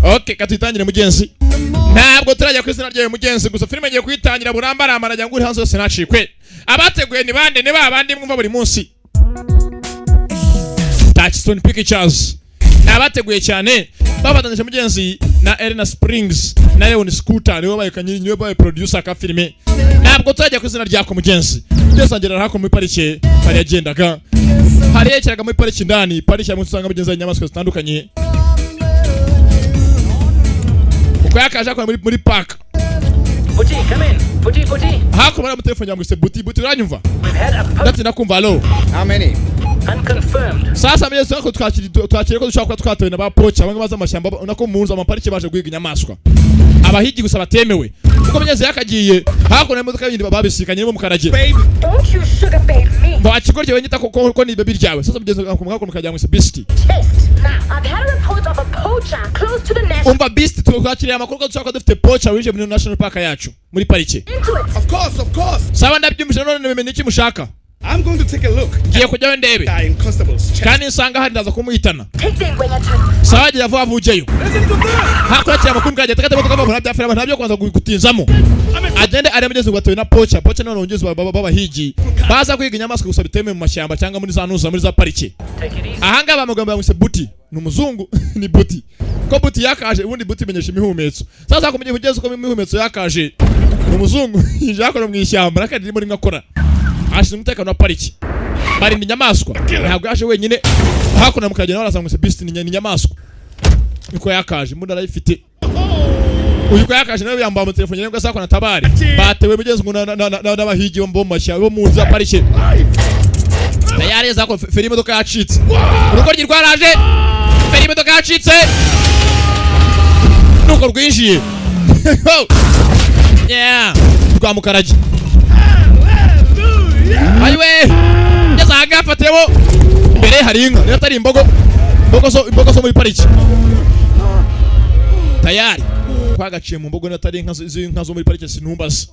Okay, katitangire mugenzi. Ntabwo turajya kwizina ryawe mugenzi gusa filime ngiye kwitangira burambara amarajya nguri hanze yose nacikwe. Abateguye ni bande ne babandi mwumva buri munsi. Touchstone Pictures. Abateguye cyane babatanije mugenzi na Elena Springs na Leon Scooter nibo bayikanye nibo baye producer ka filime. Ntabwo turajya kwizina ryako mugenzi. Byose ngera hako muri parike bari yagendaga. Hari yekeraga muri parike ndani, parike ya musanga mugenzi y'inyamaswa zitandukanye. Kwakaje kwa muri park. Buti, come in. Buti. Hako mara mutelefone yangu se buti uranyumva? Ndati nakumva allo. How many? Unconfirmed. Sasa mye sako twakire ko dushaka twatowe na ba pocha bamwe baza amashyamba nako muunza amaparike baje guhiga inyamaswa. Abahigi gusa batemewe. Kuko mugenzi yakagiye hako na imodoka yindi babisikanye mu Karage. Don't you sugar babe me. Bakigorye wenyita ko ni baby ryawe. Sasa mugenzi akumva mukajya se Beast. Now, I've had a report of a poacher close to the nest. Umva Beast twakiriye amakuru ko dushaka dufite pocha wije muri National Park yacu muri parike. Of course. Sawa ndabyumvise none nemenye iki mushaka. I'm going to take a look. Giye kujyayo ndebe. In constables. Kandi nsanga hari ndaza kumuhitana. Take them when you're time. Sawa giye vuba vujeyo. Hakurikira amakuru ngaje takate motoka bavuna byafira ntabyo kwanza gutinzamo. Agende ari mugeze gwatowe na pocha none ongeze babahigi. Baza kwiga inyamaswa gusa biteme mu mashyamba cyangwa muri za nuza muri za parike. Ahanga bamugamba yamuse Buti numuzungu ni Buti. Ko Buti yakaje ubundi Buti menyesha imihumetso. Sasa ko mugiye kugeza ko imihumetso yakaje. Numuzungu yakora mu ishyamba rakadi muri ngakora. Ashinzwe umutekano wa pariki. Bari ni nyamaswa. Ntabwo yaje wenyine. Hakuna mukagena barasanga se Beast ni nyamaswa. Niko yakaje mundi arayifite. Uyu ko yakaje nawe yamba mu telefone ngo asako na tabari. Batewe mugenzi ngo n'abahigi bo mu mashyamba bo mu za pariki. Tayari zako feri imodoka yacitse. Urugo rwaraje. Feri imodoka yacitse. Nuko rwinjiye. Yeah. Kwa Mukarage. Ayiwe yazaga afatemo mbere hari inka niyo atari imbogo so muri pariki tayari kwagaciye mu mbogo natari inka zo muri pariki sinumbaza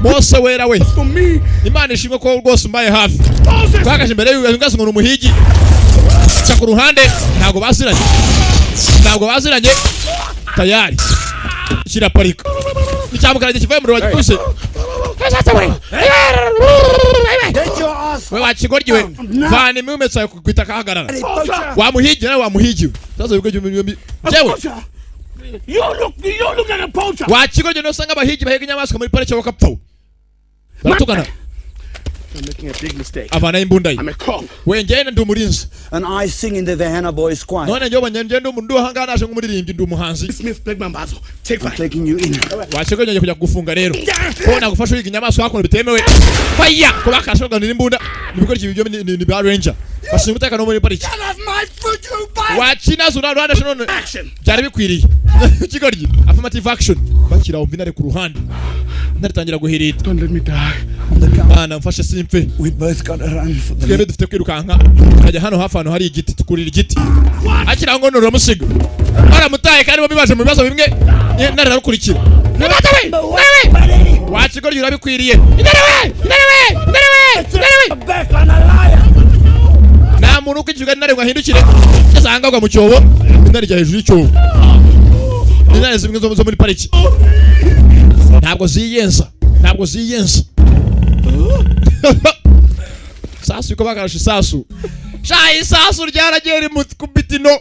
Mose wera we Imana ishimwe ko rwose mbaye hafi kwagaje mbere y'ugaze ngo umuhigi cya ku ruhande ntago baziranye tayari kira parika nicyamukarage kivaye mu rubaje kuse we wachigorgiwe vani imihumetso kwita kahagarara wamuhigi nawe wamuhigiwe sasa yuko jewe you look at a poacher wachigorgiwe no sanga abahigi bahiga inyamaswa muri parike bakapfa baratukana. I'm making a big mistake. Avana imbunda yi. I'm a cop. We ngene ndi umurinzi. And I sing in the Vehana Boys Choir. None njye banyende ndi hangana aje nk'umuririmbyi ndi umuhanzi. Smith Black Mambazo. Take back. Taking you in. Wacheko nje kujya gufunga rero. Bona gufasha wiga inyamaswa hakora bitemewe. Fire ko bakashoga n'imbunda. Nibikora ibyo ni ba ranger. Bashinzwe umutekano muri pariki. Wachina zuna Rwanda none. Byari bikwiriye. Kigoryi. Affirmative action. Bakira umvinare ku ruhande. Ndaritangira guhirita. Don't let me die. Bana mfashe simfe. We both got to run for the Twebe dufite kwirukanka. Kajya hano hafi hano hari igiti tukurira igiti. Akira ngo noro musigo. Baramutaye kandi babibaje mu bibazo bimwe. Narara rukurikira. Nabatawe. Wachigoryi urabikwiriye. Idarewe. Back on a liar. Na muntu ukijugana nare ngahindukire. Cyasangagwa mu cyobo. Indari jya hejuru y'icyobo. Indari zimwe zo muri pariki. Ntabwo ziyenza. Sasu ko bagarashe sasu. Shayi sasu ryaragera kubita ino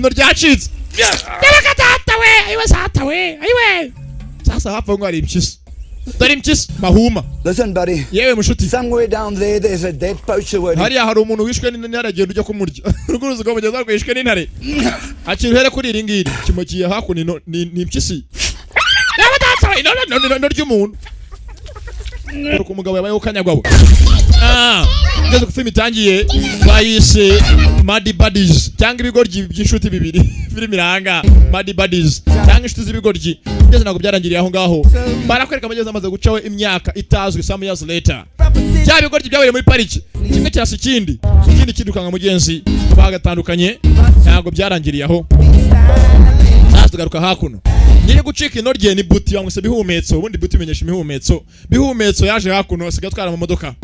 ryacitse. Yarakatata we, ayiwe sata we, ayiwe. Sasa hapo ngo ari impyisi. Dore impyisi mahuma. Listen buddy. Yewe mushuti. Somewhere down there's a dead poacher waiting. Hari umuntu wishwe n'intare agenda ujya kumurya. Ruguruzi ko mugeza rwishwe n'intare. Akiri here kuri iri ngiri. Kimokiye hakuno ni impyisi. No ry'umuntu. Uko umugabo yabaye ukanyagwawe. Ngeze ku film itangiye bayise Maddie Buddies cyangwa ibigoryi by'inshuti bibiri. Film iranga Maddie Buddies cyangwa inshuti z'ibigoryi. Ngeze nago byarangiriye aho ngaho. Barakwereka amageze amaze gucawe imyaka itazwi some years later. Cya bigoryi byabaye muri pariki. Kimwe cyasi ikindi kidukanga mugenzi bagatandukanye ntago byarangiriye aho. Tugaruka hakuno. Nyine gucika inorye ni Buti yanguse bihumetso ubundi Buti menyesha imihumetso. Bihumetso yaje hakuno asiga twara mu modoka.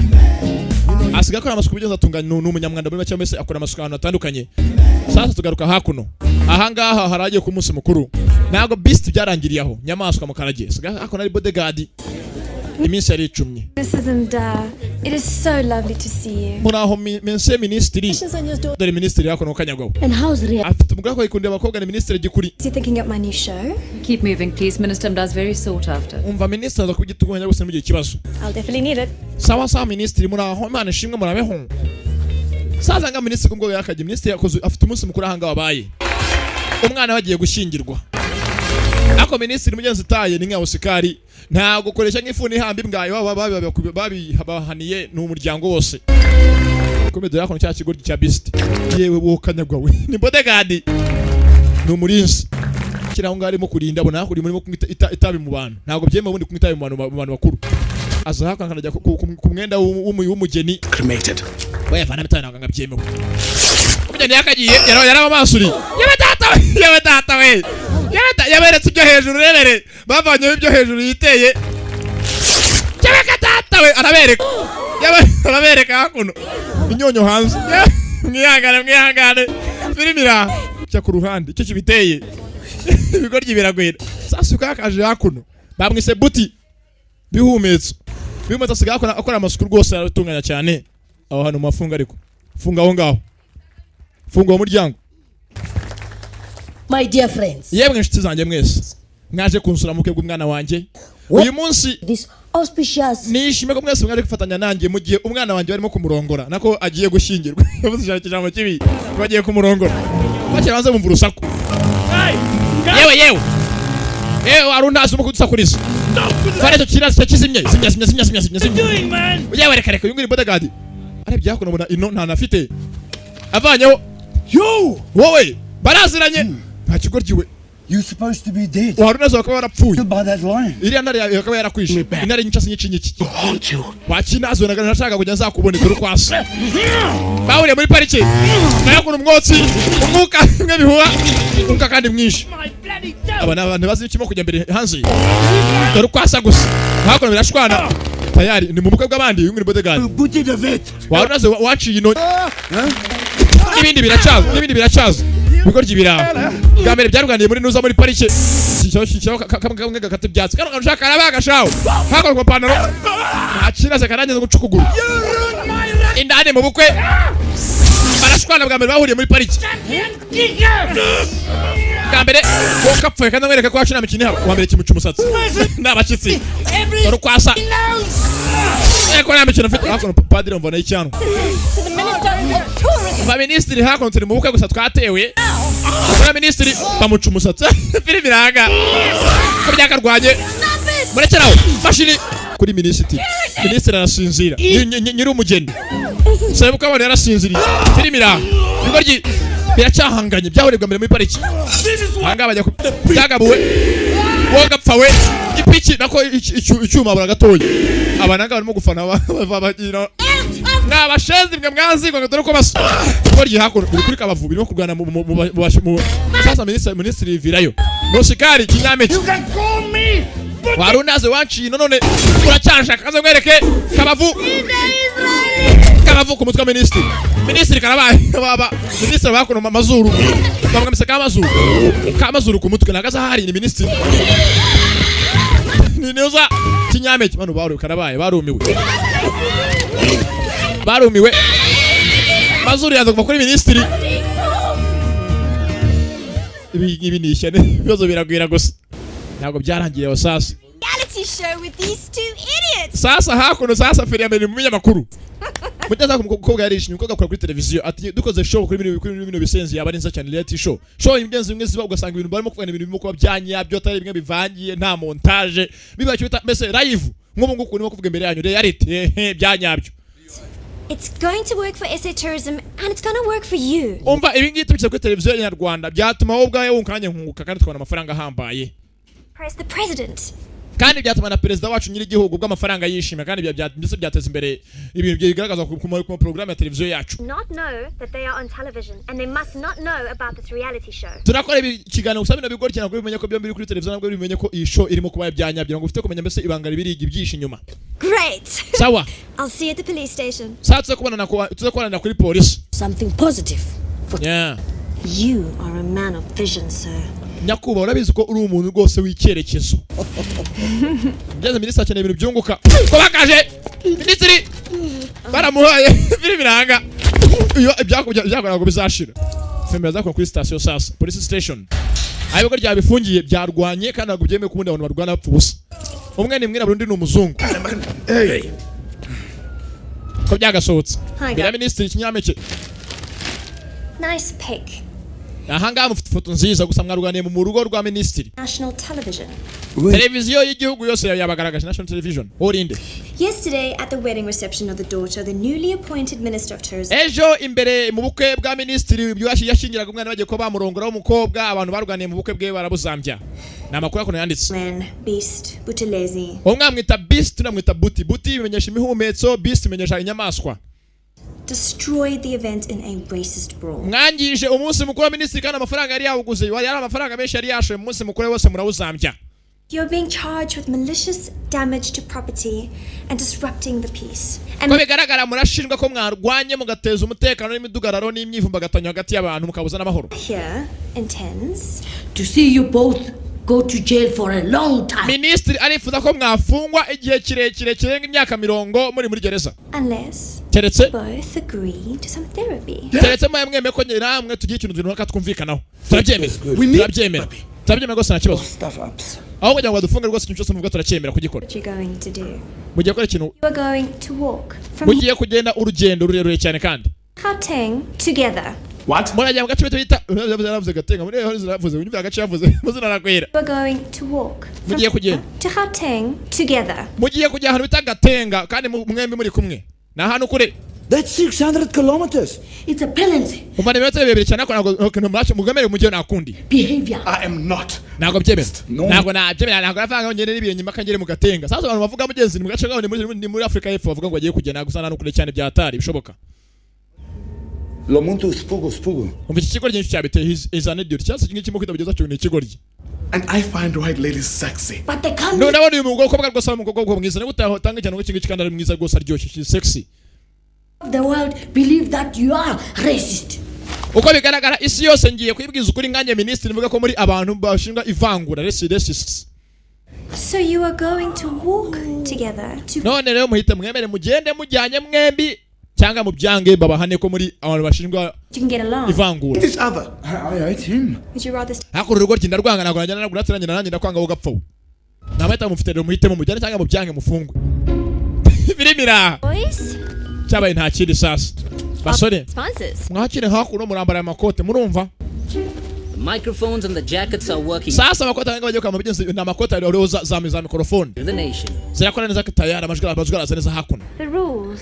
asiga akora amasuku bigeze atunganya n'umunyamwanda muri make wese akora amasuku ahantu atandukanye. Sasa tugaruka hakuno ahangaha haragiye ku munsi mukuru ntabwo beast byarangiriye aho nyamaswa mu karage siga akona ari bodyguard iminsi yari icumye. It is so lovely to see you. Muraho mense ministry dore ministry yako no kanyagwaho. And how's Ria? Afite umugabo ikundira abakobwa ni ministry gikuri. Is he thinking up my new show? Keep moving please, Minister does very sought after. Umva ministry zo kugitunganya gusa mu gihe kibazo. I'll definitely need it. Sawa ministry muraho Imana ishimwe murabeho. Saza nga ministry kumgo yakaje ministry yakoze afite umunsi mukuru ahanga wabaye. Umwana wagiye gushingirwa. Ako ministry mugenzi taye ni nka Osikari nta gukoresha nk'ifuni ihambi mbwayo babahaniye n'umuryango wose. Komede yako cya kigo cya beast yewe wokanyagwa we ni bodyguard n'umurinzi kiraho ngari mu kurinda bona kuri muri itabi mu bantu ntago byeme ubundi kumitabi mu bantu bakuru aza haka kanajya ku mwenda w'umugeni Cremated. bayavana bitana nganga byemewe umugeni yakagiye yaraba amasuri yabe data we yaberetse ibyo hejuru rebere bavanye ibyo hejuru yiteye data we arabereka hakuno inyonyo hanze mwihangane filimira cya ku ruhande icyo kibiteye ibigoryi biragwira sasa ukakaje hakuno bamwise buti bihumetse asigaye akora amasuku rwose aratunganya cyane aho hano mafunga ariko funga aho ngaho funga uwo muryango. My dear friends, yemwe inshuti zanjye mwese mwaje kunsura mu kebwe umwana wanjye uyu munsi this auspicious nishime ko mwese mwaje gufatanya nanjye mu gihe umwana wanjye barimo kumurongora nako agiye gushingirwa yavuze ijambo kibi bagiye kumurongora bakira banze bumva urusaku yewe arundaza mu kudusakuriza fareto kirasi cyakizimye zimya yewe reka yungiri bodyguard arebye hakuno bona ino nta nafite avanyeho wowe baraziranye nta kigoryiwe. You're supposed to be dead. Warunazo bakaba barapfuye. By that line. Iriya ntare yakaba yarakwishe. Intare nyinshi nyiki. Wakinazo nagana nashaka kujya zakuboneka urukwasi. Bawuriye muri parike. Nayo kuno umwotsi umwuka nk'ebihuha umwuka kandi mwinshi. Abana abantu bazi ikimo kujya mbere hanze. Urukwasa gusa. Hakuno birashwana. Tayari ni mu bukwe bw'abandi yungiri bodyguard. Warunazo waciye ino. Ibindi biracaza. Bigoryi biraho. Gamere byaruganiye muri nuza muri parike. Kamwe gakate byatsi. Kano kanshaka arabaga shawo. Hako kwa panaro. Akira se karanye gucukuguru. Indane mu bukwe. Barashwana bwambere bahuriye muri parike. Gambere wokapfuye kandi mwereka ko acina mikini habo. Wambere kimuca umusatsi. Nabakitsi. Urukwasa. Eko namikino afite hako padiri mvana y'icyano. Ministry hakuno turi mu bukwe gusa twatewe. Ministry bamuca umusatsi. Filimi biranga. Ko byakarwanye. Murekeraho. Mashini kuri ministry. Ministry arasinzira. Nyiri umugeni. Sebuka abone yarasinziriye. Filimi biranga. Bigoryi biracyahanganye byahurirwa mbere muri pariki. Hanga bajya byagabuwe. Wogapfawe. Ipiki nako icyuma baragatoye. Abananga barimo gufana bagira n'abashezi mwe mwazi ngo dore ko baso bori hakuno kuri kabavu birimo kurwana mu sasa ministry virayo no shikari kinyameki warunaze wanciye none uracyashaka kaze mwereke kabavu ku mutwe ministry karabaye baba ministry bakuno amazuru bamwamise kamazuru ku mutwe nagaza hari ni ministry ni neza kinyameki bano baru karabaye barumiwe mazuru yaza kuva kuri ministry ibi ni ishyane bibazo biragwira gusa ntabwo byarangiye sasa Reality show with these two idiots. Sasa hakuno sasa feri mu binyamakuru mutaza kumukobwa yarishimye umukobwa akora kuri televiziyo ati dukoze show kuri bino bisenzi yaba ari nza cyane reality show imigenzi bimwe ziba ugasanga ibintu barimo kuvugana ibintu bimwe kuba byanyabyo atari bimwe bivangiye nta montage biba cyita mbese live nk'ubu nguko urimo kuvuga imbere yanyu reality byanyabyo. It's going to work for SA tourism and it's going to work for you. Umva ibi ngiye tubikira kuri televiziyo ya Rwanda byatuma wowe ubwawe wunkanye nkunguka kandi twabona amafaranga ahambaye. Press the president. kandi byatuma na perezida wacu nyiri igihugu bw'amafaranga yishima kandi byose byateza imbere ibintu bigaragaza ku program ya televiziyo yacu. Not know that they are on television and they must not know about this reality show. Turakora ikiganiro gusa bino bigora cyane ko bimenye ko byombi kuri televiziyo nabwo bimenye ko iyi show irimo kuba byanyabyo ngo ufite kumenya mbese ibanga ribiri ibyisha inyuma. Great. Sawa. I'll see you at the police station. Satse kubona kuri police. Something positive. Yeah. You are a man of vision, sir. Nyakuba urabizi ko uri umuntu rwose w'icyerekezo. Ngeze minisitiri akeneye ibintu byunguka. Ko bakaje minisitiri baramuhaye biranga. Iyo ibyakora ngo bizashira. Femera zakora kuri station sasa police station. Ayo ko ryabifungiye byarwanye kandi ntabwo byemeye kubundi abantu barwana bapfa ubusa. Umwe ni mwirabura undi ni umuzungu. Hey. Ko byagasohotse. Bira minisitiri kinyampeke. Nice pic. Ahanga mufite foto nziza gusa mwaruganiye mu rugo rwa minisitiri. National television. Televiziyo y'igihugu yose yabagaragaje national television. Orinde. Yesterday at the wedding reception of the daughter, the newly appointed minister of tourism. Ejo imbere mu bukwe bwa minisitiri yashingiraga umwana bagiye ko bamurongora umukobwa abantu baruganiye mu bukwe bwe barabuzambya. Namakuru yakone yanditse. Man, Beast, Butelezi. Umwamwita Beast tunamwita Buti. Buti bimenyesha imihumetso, Beast bimenyesha inyamaswa. Destroyed the event in a racist brawl. Mwangije umunsi mukuru wa minisitiri kandi amafaranga yari yawuguze yari amafaranga menshi yari yashoye umunsi mukuru wose murawuzambya. You're being charged with malicious damage to property and disrupting the peace. Ko bigaragara murashinjwa ko mwarwanye mugateza umutekano n'imidugararo n'imyivumbagatanya hagati y'abantu mukabuza n'amahoro. Here intends To see you both go to jail for a long time. Minisitiri arifuza ko mwafungwa igihe kirekire kirenga imyaka 90 muri gereza. unless Keretse both agree to some therapy. keretse mwemwe ko namwe tugiye ikintu runaka twumvikanaho. Turabyemera. Turabyemera rwose nta kibazo. Stuff ups. Aho kugira ngo dufunge rwose ikintu cyose muvuga turacyemera kugikora. What you're going to do? Mugiye gukora ikintu. You are going to walk from Mugiye kugenda urugendo rurerure cyane kandi. Gauteng together. What? Murajya mu gace bita yaravuze Gatenga muri yaravuze unyumva agace yavuze muzina nakwera. You are going to walk from Mugiye kugenda. to Gauteng together. Mugiye kujya ahantu bita Gatenga kandi mwembi muri kumwe. Na hano kure. That's 600 kilometers. It's a penalty. Umva nimero bibiri cyane ko ntabwo muracho mugamere mugiye nakundi. Behavior. I am not. Ntabwo byemera. No. Ntabwo nafanga ngene n'ibintu nyuma kangere mu Gatenga. Sasa abantu bavuga mugenzi mu gace gaho ni muri Afrika y'Epfo bavuga ngo agiye kugenda gusana no kure cyane byatari bishoboka. Lo muntu spugo. Umva iki kigo cyinshi cyabiteye is an idiot. Cyase kingi kimo kwitageza cyo ni ikigoryi. And I find white ladies sexy. But they can't. No ndabona uyu mugabo kobwa rwose umukobwa mwiza n'ubutaho tanga cyane ngo kingi kikandara mwiza rwose aryoshye she's sexy. The world believe that you are racist. Uko bigaragara isi yose ngiye kwibwiza ukuri nganye minisitiri mvuga ko muri abantu bashinga ivangura racists. So you are going to walk together to None rero muhite mwemere mugende mujyanye mwembi cyangwa mu byange babahane ko muri abantu bashinga you can get along. ivangura. Each other. I hate him. Would you rather Hakuru rugo kinda rwanga nagura njana nagura tsiranye nanjye ndakwanga ugapfa. Namahita mufite rero muhitemo mujyane cyangwa mu byange mufungwe. Birimira. boys? Cyabaye nta kindi sasa. Basore. Sponsors. Mwakire hakuru murambara amakote murumva. The microphones and the jackets are working Sasa amakote anga bagiye kama bigenze na amakote ariho za microphone. to the nation. Zirakora neza kitayara amajwi araza neza hakuno. The rules.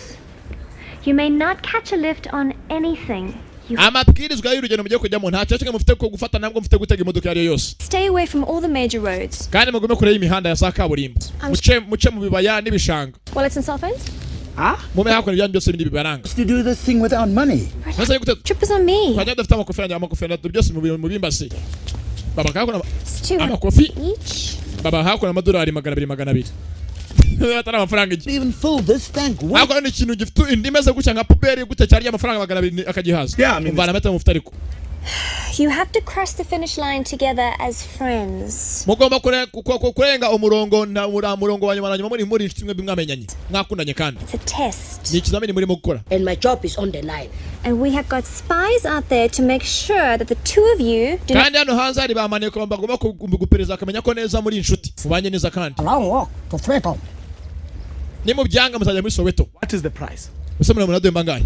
You may not catch a lift on anything. You Amabwirizwa y'urugendo mugiye kujyamo nta cyo mufite ko gufata nabwo mufite gutega imodoka yari yose. Stay away from all the major roads. Kandi mugume kure y'imihanda ya kaburimbo. Muce mu bibaya n'ibishanga. Well, it's in cell phones. Mume hakora ibyanyu byose bindi bibaranga. To do this thing without money. Nasa gute Trip is on me. twajya dufite amakofera byose mu bimbasi. Baba kakora It's 200 amakofi. each. Baba hakora amadolari 200. Batara amafaranga iki. Even fill this tank. What? Hakora ni ikintu gifite indimeze gucya nka puberi gute cyari amafaranga 200 akagihaza. Yeah, I mean, Umvana meta mufite ariko. You have to cross the finish line together as friends. Mugomba kurenga umurongo na murongo wa nyuma muri inshuti mwe bimwamenyanye. Mwakundanye kandi. It's a test. Ni ikizamini muri gukora. And my job is on the line. And we have got spies out there to make sure that the two of you do not Kandi hano hanze hari bamaniye ko bagomba kugupereza akamenya ko neza muri inshuti. Mubanye neza kandi. A long walk to Freetown. Ni mu byanga muzajya muri Soweto. What is the price? Musemura muraduye mbangaye.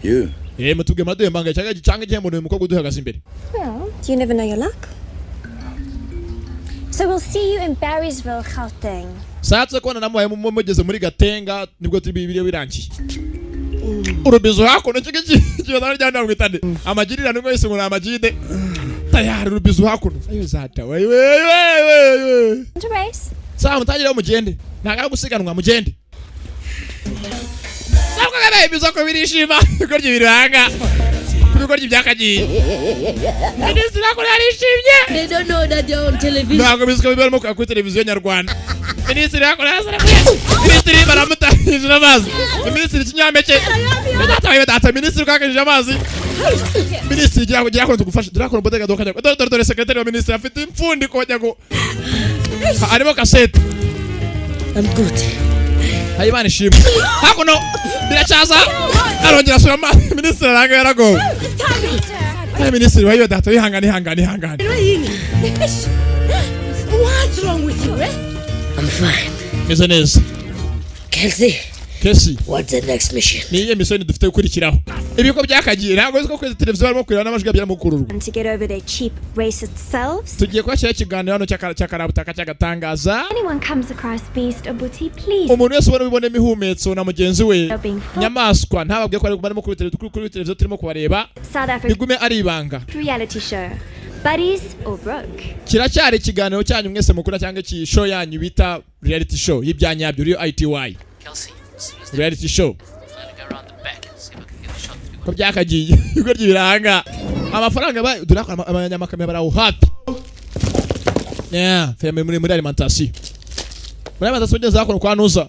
You. Mutubwe muraduye mbangaye cyangwa igihembo ni umukobwa uduhagaze imbere. Well, you never know your luck. So we'll see you in Barrysville, Gauteng. Satse ko namuhaye mugeze muri Gatenga nibwo tubibiriye birangiye. Urubizo hakuno kiki kibazo ryanda mwitande. Amagirira n'umwe wese muri amagide. tayari rubizu hakuno ayo zata we To race? sawa mutangire mugende nanga gusiganwa mugende sabwo gabe bizoko birishima bikorye biranga bikorye byakagiye Minisitiri akora arishimye. They don't know that they're on television. Ntabwo biziko bibarimo ku televiziyo nyarwanda. Minisitiri akora asara. Minisitiri baramutahije amazi. Minisitiri kinyampeke. Data minisitiri kakije amazi. Minisitiri gira ko tugufasha Drakon bodega dokanya. Dore secretary wa minisitiri afite imfundi ko jyago. Arimo kasete. I'm good. Hayibane shimwe. Hakuno biracaza. Arongera sura amazi. Minisitiri aranga yarago. Hey, Minister, why you that? Hangani. What's wrong with you, eh? I'm fine. Business. Kelsey. What's the next mission? Niye mission dufite gukurikiraho. Ibiko byakagiye ntabwo ziko kwezi televiziyo barimo kurira n'amajwi byara mukururu. And to get over their cheap racist selves. Tugiye kwakira ikiganiro hano cy'akarabutaka cy'agatangaza. Anyone comes across beast or booty, please. Umuntu wese ubona bibone mihumetso na mugenzi we. Nyamaswa ntababwiye ko ari barimo kuri televiziyo turimo kubareba. South Africa. Bigume ari ibanga. Reality show. Buddies or broke. Kiracyari ikiganiro cyanyu mwese mukura cyangwa iki show yanyu bita reality show y'ibyanyabyo rio ITY. Reality show. Ko byakagiye uko ryibiranga amafaranga ba durakora abanyamakamera baraho happy. Yeah, feme muri alimentation. Muri alimentation ngeze akora kwa nuza.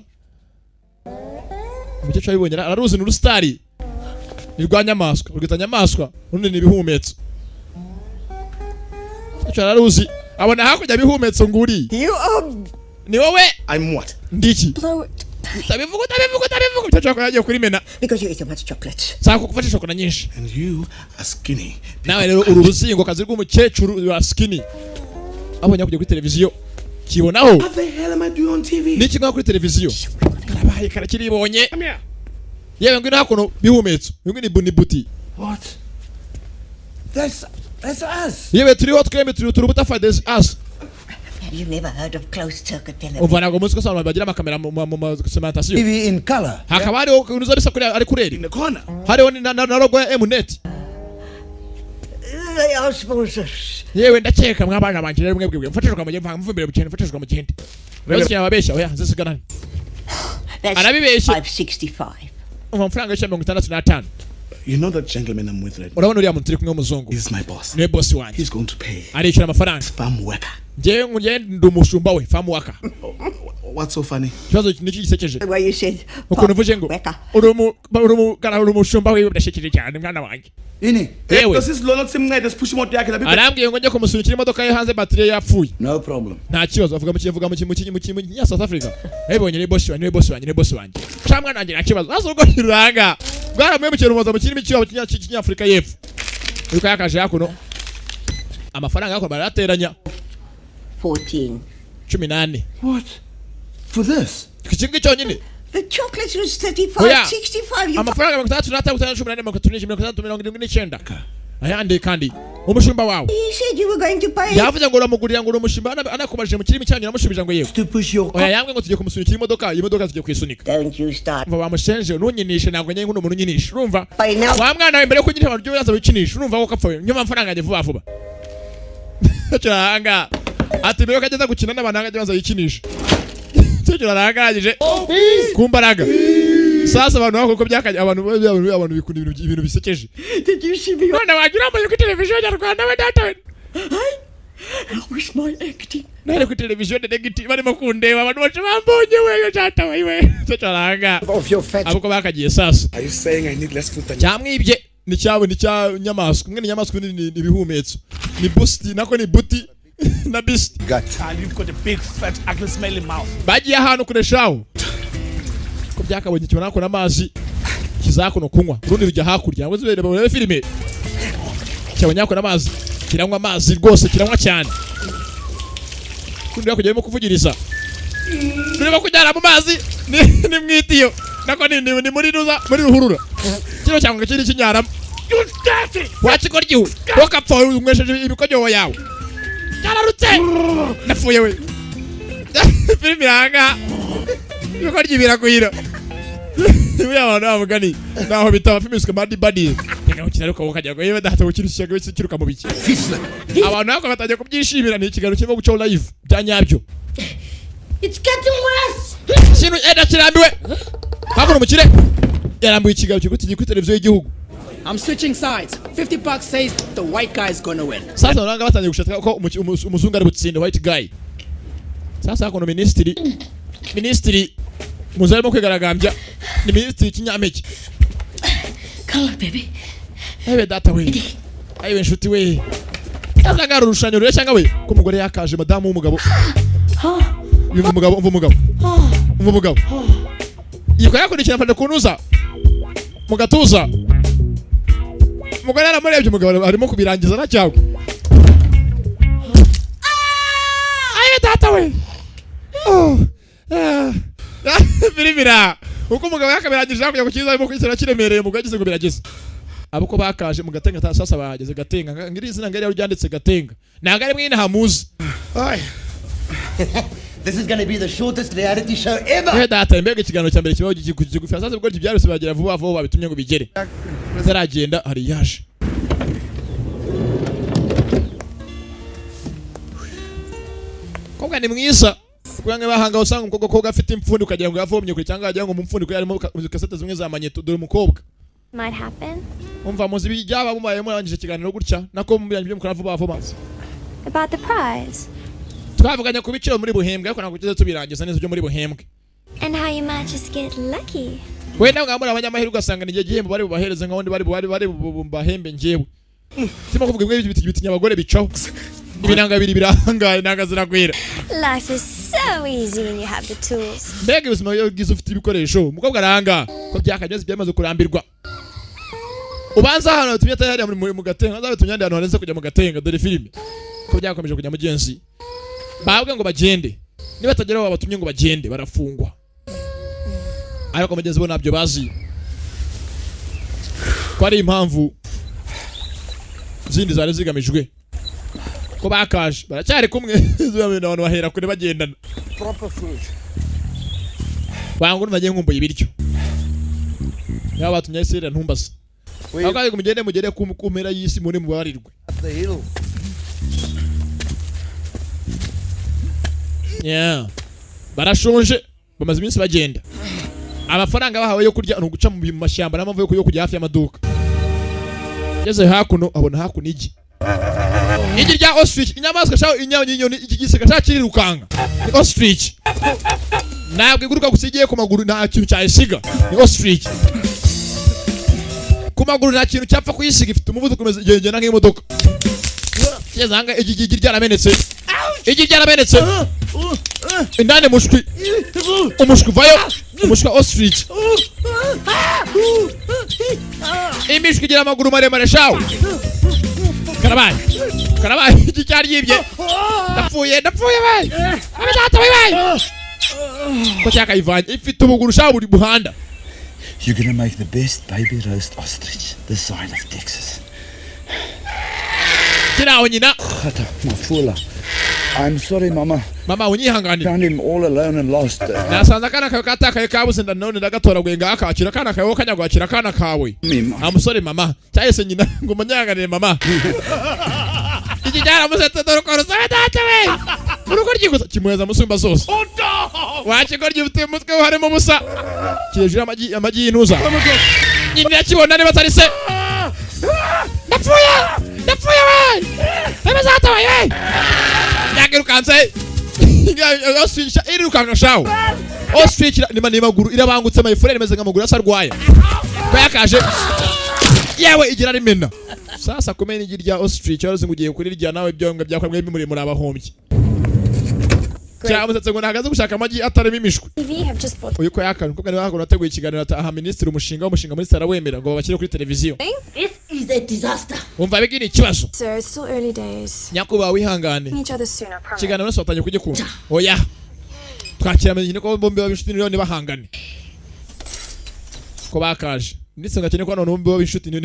Mucyo yibonyera araruzi n'urustari. Nirwanya amaswa, urugita nyamaswa, urundi ni bihumetso. Cyo araruzi abona hakujya bihumetso nguri. You are. Ni wowe? I'm what? Ndiki. Blow it. Tabivuga. Cyo yagiye kuri mena. Because you ate too much chocolate. Saka kufasha shokora nyinshi. And you are skinny. Nawe rero uruzingo kazi rw'umukecuru wa skinny. Abonye kujya kuri televiziyo. Kibonaho. What the hell am I doing on TV? Niki ngwa kuri televiziyo. Karabaye karakiribonye. Yewe ngwino hakono bihumetso. Ngwino ni buti. What? That's us. Yewe turiho twembe turubuta fathers us. Have you never heard of closed circuit television? Uvana ngo musiko sana bagira amakamera mu cementation. TV in color. Hakaba hariho unuza bisa kuri ari kureri. In the corner. Hariho na logo ya Mnet. They are sponsors. Yewe ndakeka mwabana banje rero mwebwe mfatishwa mu gimva mvumbere bukene mfatishwa mu gihende. Rero cyababesha oya zisigana. That's Arabibeshe. 565. Amafaranga ya 65. You know that gentleman I'm with right now? Urabona uriya muntu turi kumwe muzungu. He's my boss. Niwe boss wanjye. He's going to pay. Arishura amafaranga. Farm worker. Jewe ngende umushumba we farm worker. What's so funny? Kibazo niki gisekeje. Why you said? Ukuntu mvuje ngo. Uri umushumba we udashekeje cyane mwana wanjye. Ini. Does this not seem like just push him out there? Arambwiye ngo njye kumusunikira imodoka ye hanze battery yapfuye. No problem. Nta kibazo avuga mu South Africa. Ebonye ni boss wanjye. Chamwa nanjye nta kibazo. Aso ugo kiranga. Bwara mwe mukero muza mu kirimi cyo Afrika y'Epfo. Uko yakaje yakuno. Amafaranga yako barateranya. 14. 18. What? For this? Kikingi cyonyine. The chocolates was 35, Oya. 65. You Amafaranga 33 ayandi kandi umushumba wawe. He said you were going to pay. Yavuze ngo uramugurira ngo umushumba anakubaje mu kirimi cyanyu namushubije ngo yewe. To push your. Oya yambwe ngo tujye kumusunikira imodoka tugiye kwisunika. Don't you start. Umva bamushenje nunyinishe ntabwo nyenye nk'umuntu unyinisha urumva. By now. Wa mwana imbere ko nyine abantu byaza bikinisha urumva ko kapfa nyuma amafaranga ajye vuba. Cyanga ati mbere kageza gukina n'abantu angajye baza yikinisha. Cyo narangajije kumbaraga. Sasa abantu bako byakaje abantu bikunda ibintu bisekeje. Did you see me? None wagira muri kuri televiziyo ya Rwanda we data. Where's my acting? Nari kuri televiziyo de negiti barimo kundeba abantu bacu bambonye we data we. Cyo naranga. Of your fat. Abuko bakagiye sasa. Are you saying I need less food than you? Cyamwibye ni cya nyamaswa. Mwe ni nyamaswa ni ibihumetso. Ni busti nako ni buti. Na beast. You've got a big, fat, ugly, smelly mouth. Bagiye hano kureshaho. Ko byakabonye cyo nako namazi. Kizakono kunywa. Rundi rujya hakurya. Ngo zibere barebe filime. Cyabonye ko namazi. Kiranywa amazi rwose kiranywa cyane. Kundi yakujya arimo kuvugiriza. Tureba kujyana mu mazi ni mwitiyo. Nako ni muri ruza muri ruhurura. Kino cyangwa kiri kinyaramo. You dirty! Wachikoryo. Wakapfa umwesheje ibikojo yawe. Yararutse. Nafuye we. Filime yanga. Yuko ryibira kuhira. Iwe abantu bavugani. Naho bitaba filime ska Maddie Buddies. ikiganiro kiraruka ukajya ngo yewe data ukirushaga kiruka mu biki abantu nako batajya kubyishimira ni ikiganiro kirimo guca live bya nyabyo. It's getting worse. Sino eda kirambiwe hakuno mukire yarambuye ikiganiro kiguti kuri televiziyo y'igihugu. I'm switching sides. 50 bucks says the white guy is gonna win. Sasa nanga batangiye gushaka ko umuzungu ari butsinde white guy. Sasa hakuno ministry muzarimo kwigaragambya ni ministry kinyampeke. Come on, baby. Ebe data we. Ayiwe nshuti we. Sasa ngaro rushanyo rure cyangwa we ko umugore yakaje madamu w'umugabo. Umva umugabo. Yiko yakurikira fande kunuza. Mugatuza. Umugore aramurebye umugabo arimo kubirangiza na cyago. Ayiwe data we. Biribira. Uko umugabo yakabirangije kujya kukiza arimo kwisera kiremereye mugabo yagize ngo birageze. Abuko bakaje mu gatenga sasa bageze gatenga ngiri izina ngari ryanditse gatenga. Nanga ari mwine hamuzi. This is going to be the shortest reality show ever. Data mbega ikiganiro cya mbere kibaho gikugufi sasa ubwo byaruse bagira vuba vuba babitumye ngo bigere. Zaragenda hari yaje. Koga ni mwiza. Kuyange bahanga usanga umukobwa ko gafite impfundi ukagira ngo yavomye kuri cyangwa ajya ngo mumfundi ko yarimo kasete zimwe za manyeto dore umukobwa. Might happen. Umva muzi bijyaba mubaye murangije ikiganiro gutya nako mubiranye byo mukora vuba vuba. About the prize. Twavuganya ku biciro muri buhembwe ariko nako tubirangiza neza byo muri buhembwe. And how you managed to get lucky. We nawe ngamura abanyamahirwe ugasanga ni gihembo bari bubahereze nk'abandi bari bahembe njewe. Sima kuvuga ibyo bitinya abagore bicaho. Ibinanga biri birangaye nanga ziragwira. Life is so easy when you have the tools. Mbega ubuzima bwiza ufite ibikoresho umukobwa aranga ko byakageze byamaze kurambirwa. Ubanza hano tumye tayari mu gatenga zabe tunyande hano hanze kujya mu gatenga dore filime. Ko byakomeje kujya mu genzi. Babwe ngo bagende. Niba tagera babatumye ngo bagende barafungwa. Ariko mugenzi bo nabyo bazi. Ko ari impamvu zindi zari zigamijwe. Ko bakaje baracyari kumwe z'abantu abantu bahera kure bagendana. Proper food. Bangu nvagiye nkumbuye ibiryo. Yaba batumye sire ntumbasa. Akaye kumugende kumera yisi muri mubarirwe. The hill. Yeah. Barashonje bamaze iminsi bagenda. Amafaranga bahawe yo kurya no guca mu mashyamba n'amavuye yo kujya hafi y'amaduka. Yeze hakuno abona hakuno igi. Igi rya ostrich inyamaswa shaho inyoni iki giseka cyakirukanga. Ni ostrich. Ntabwo iguruka gusigiye ku maguru nta kintu cyayisiga. Ni ostrich. Ku maguru nta kintu cyapfa kuyisiga ifite umuvuduko umeze igenda nk'imodoka. Yeze hanga igi ryaramenetse. Igi ryaramenetse. Indane mushwi. Umushwi vayo. Umushwi ostrich. Imishwi igira amaguru maremare shaho. Karabaye iki cyari yibye. Ndapfuye bayi. Abadata bayi. Ko cyaka ivanye ifite ubuguru shaho buri buhanda. You're going to make the best baby roast ostrich this side of Texas. Kiraho nyina. Hata mafula. I'm sorry, Mama. Mama unyihangane. Found him all alone and lost. Nasanza kana katakaye kabuse ndanone ndagatora gwenga akakira kana kawe kanyagwakira kana kawe. I'm sorry, Mama. Cyahise nyina ngo manyangane Mama. Iki cyara musetse dore ko rusaba data we. Uruko ryigusa kimuheza musumba zose. Wache ko ryufite umutwe harimo musa. Kijira amagi yinuza. Nyina kibona niba atari se. Ndapfuye we. Abazata we. Yagirukanze. Ostrich irukanga shawo. Ostrich ni maguru irabangutse mayifure imeze nkamaguru asarwaye. Bayakaje. Yewe igira rimena. Sasa kumenya igirya ostrich yoroze ngugiye kuri rya nawe byonga byakorwa muri abahombye. Cyangwa se ngo nagaze gushaka amagi atarimo imishwe. Uyu ko yakana kuko ni wakora nateguye ikiganiro aha ministeri umushinga muri Sara wemera ngo babashyire kuri televiziyo. This is a disaster. Umva bigini ikibazo. Sir, it's still early days. Nyakuba wihangane. Each other sooner, promise. Ikiganiro sotanye kugikunda. Oya. Twakira amenye ko bombe babishuti ni bahangane. Ko bakaje. Nditse ngakene ko none bombe babishuti ni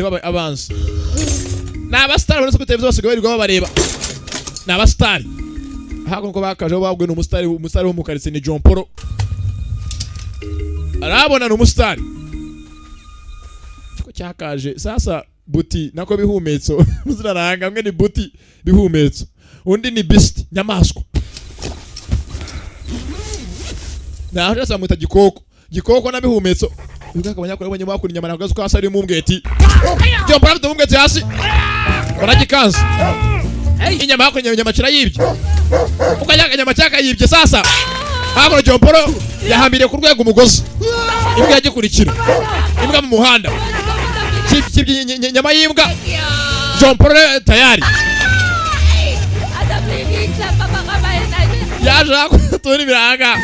baba abanza. Naba star bose ku televiziyo bose gwirirwa babareba. Naba star. Hako ko bakaje babwe no umustar wo mu karitse ni John Poro. Arabona no umustar. ko cyakaje sasa buti nako bihumetso muziraranga amwe ni buti bihumetso undi ni beast nyamaswa naho cyasa muta gikoko na bihumetso ukakabanya ko abonye bakuri nyama nagazo kwasa ari mu mbweti cyo mpamvu mu mbweti hasi baragikanza inyama yako nyama cira yibye ukajya nyama cyaka yibye sasa hakono jomporo yahambire ku rwego umugozi imbwa yagikurikira imbwa mu muhanda nyama yimbwa jomporo tayari yaje turi biranga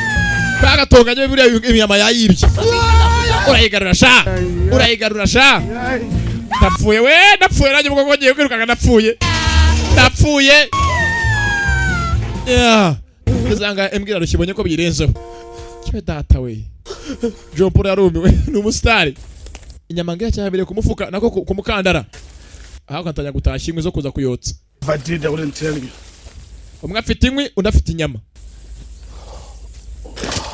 bagatonganye buriya inyama yayibye urayigarura sha ndapfuye nanjye ubwo ngiye kwirukanga ndapfuye Kizanga embwira rukibonye ko birenzeho. Cyo data we. Jompora yarumiwe n'umusitari. Inyama ngiye cyabire kumufuka nako kumukandara. Aho kantanya gutashya inkwi zo kuza kuyotsa. If I did, I wouldn't tell you. Umwe afite inkwi undi afite inyama.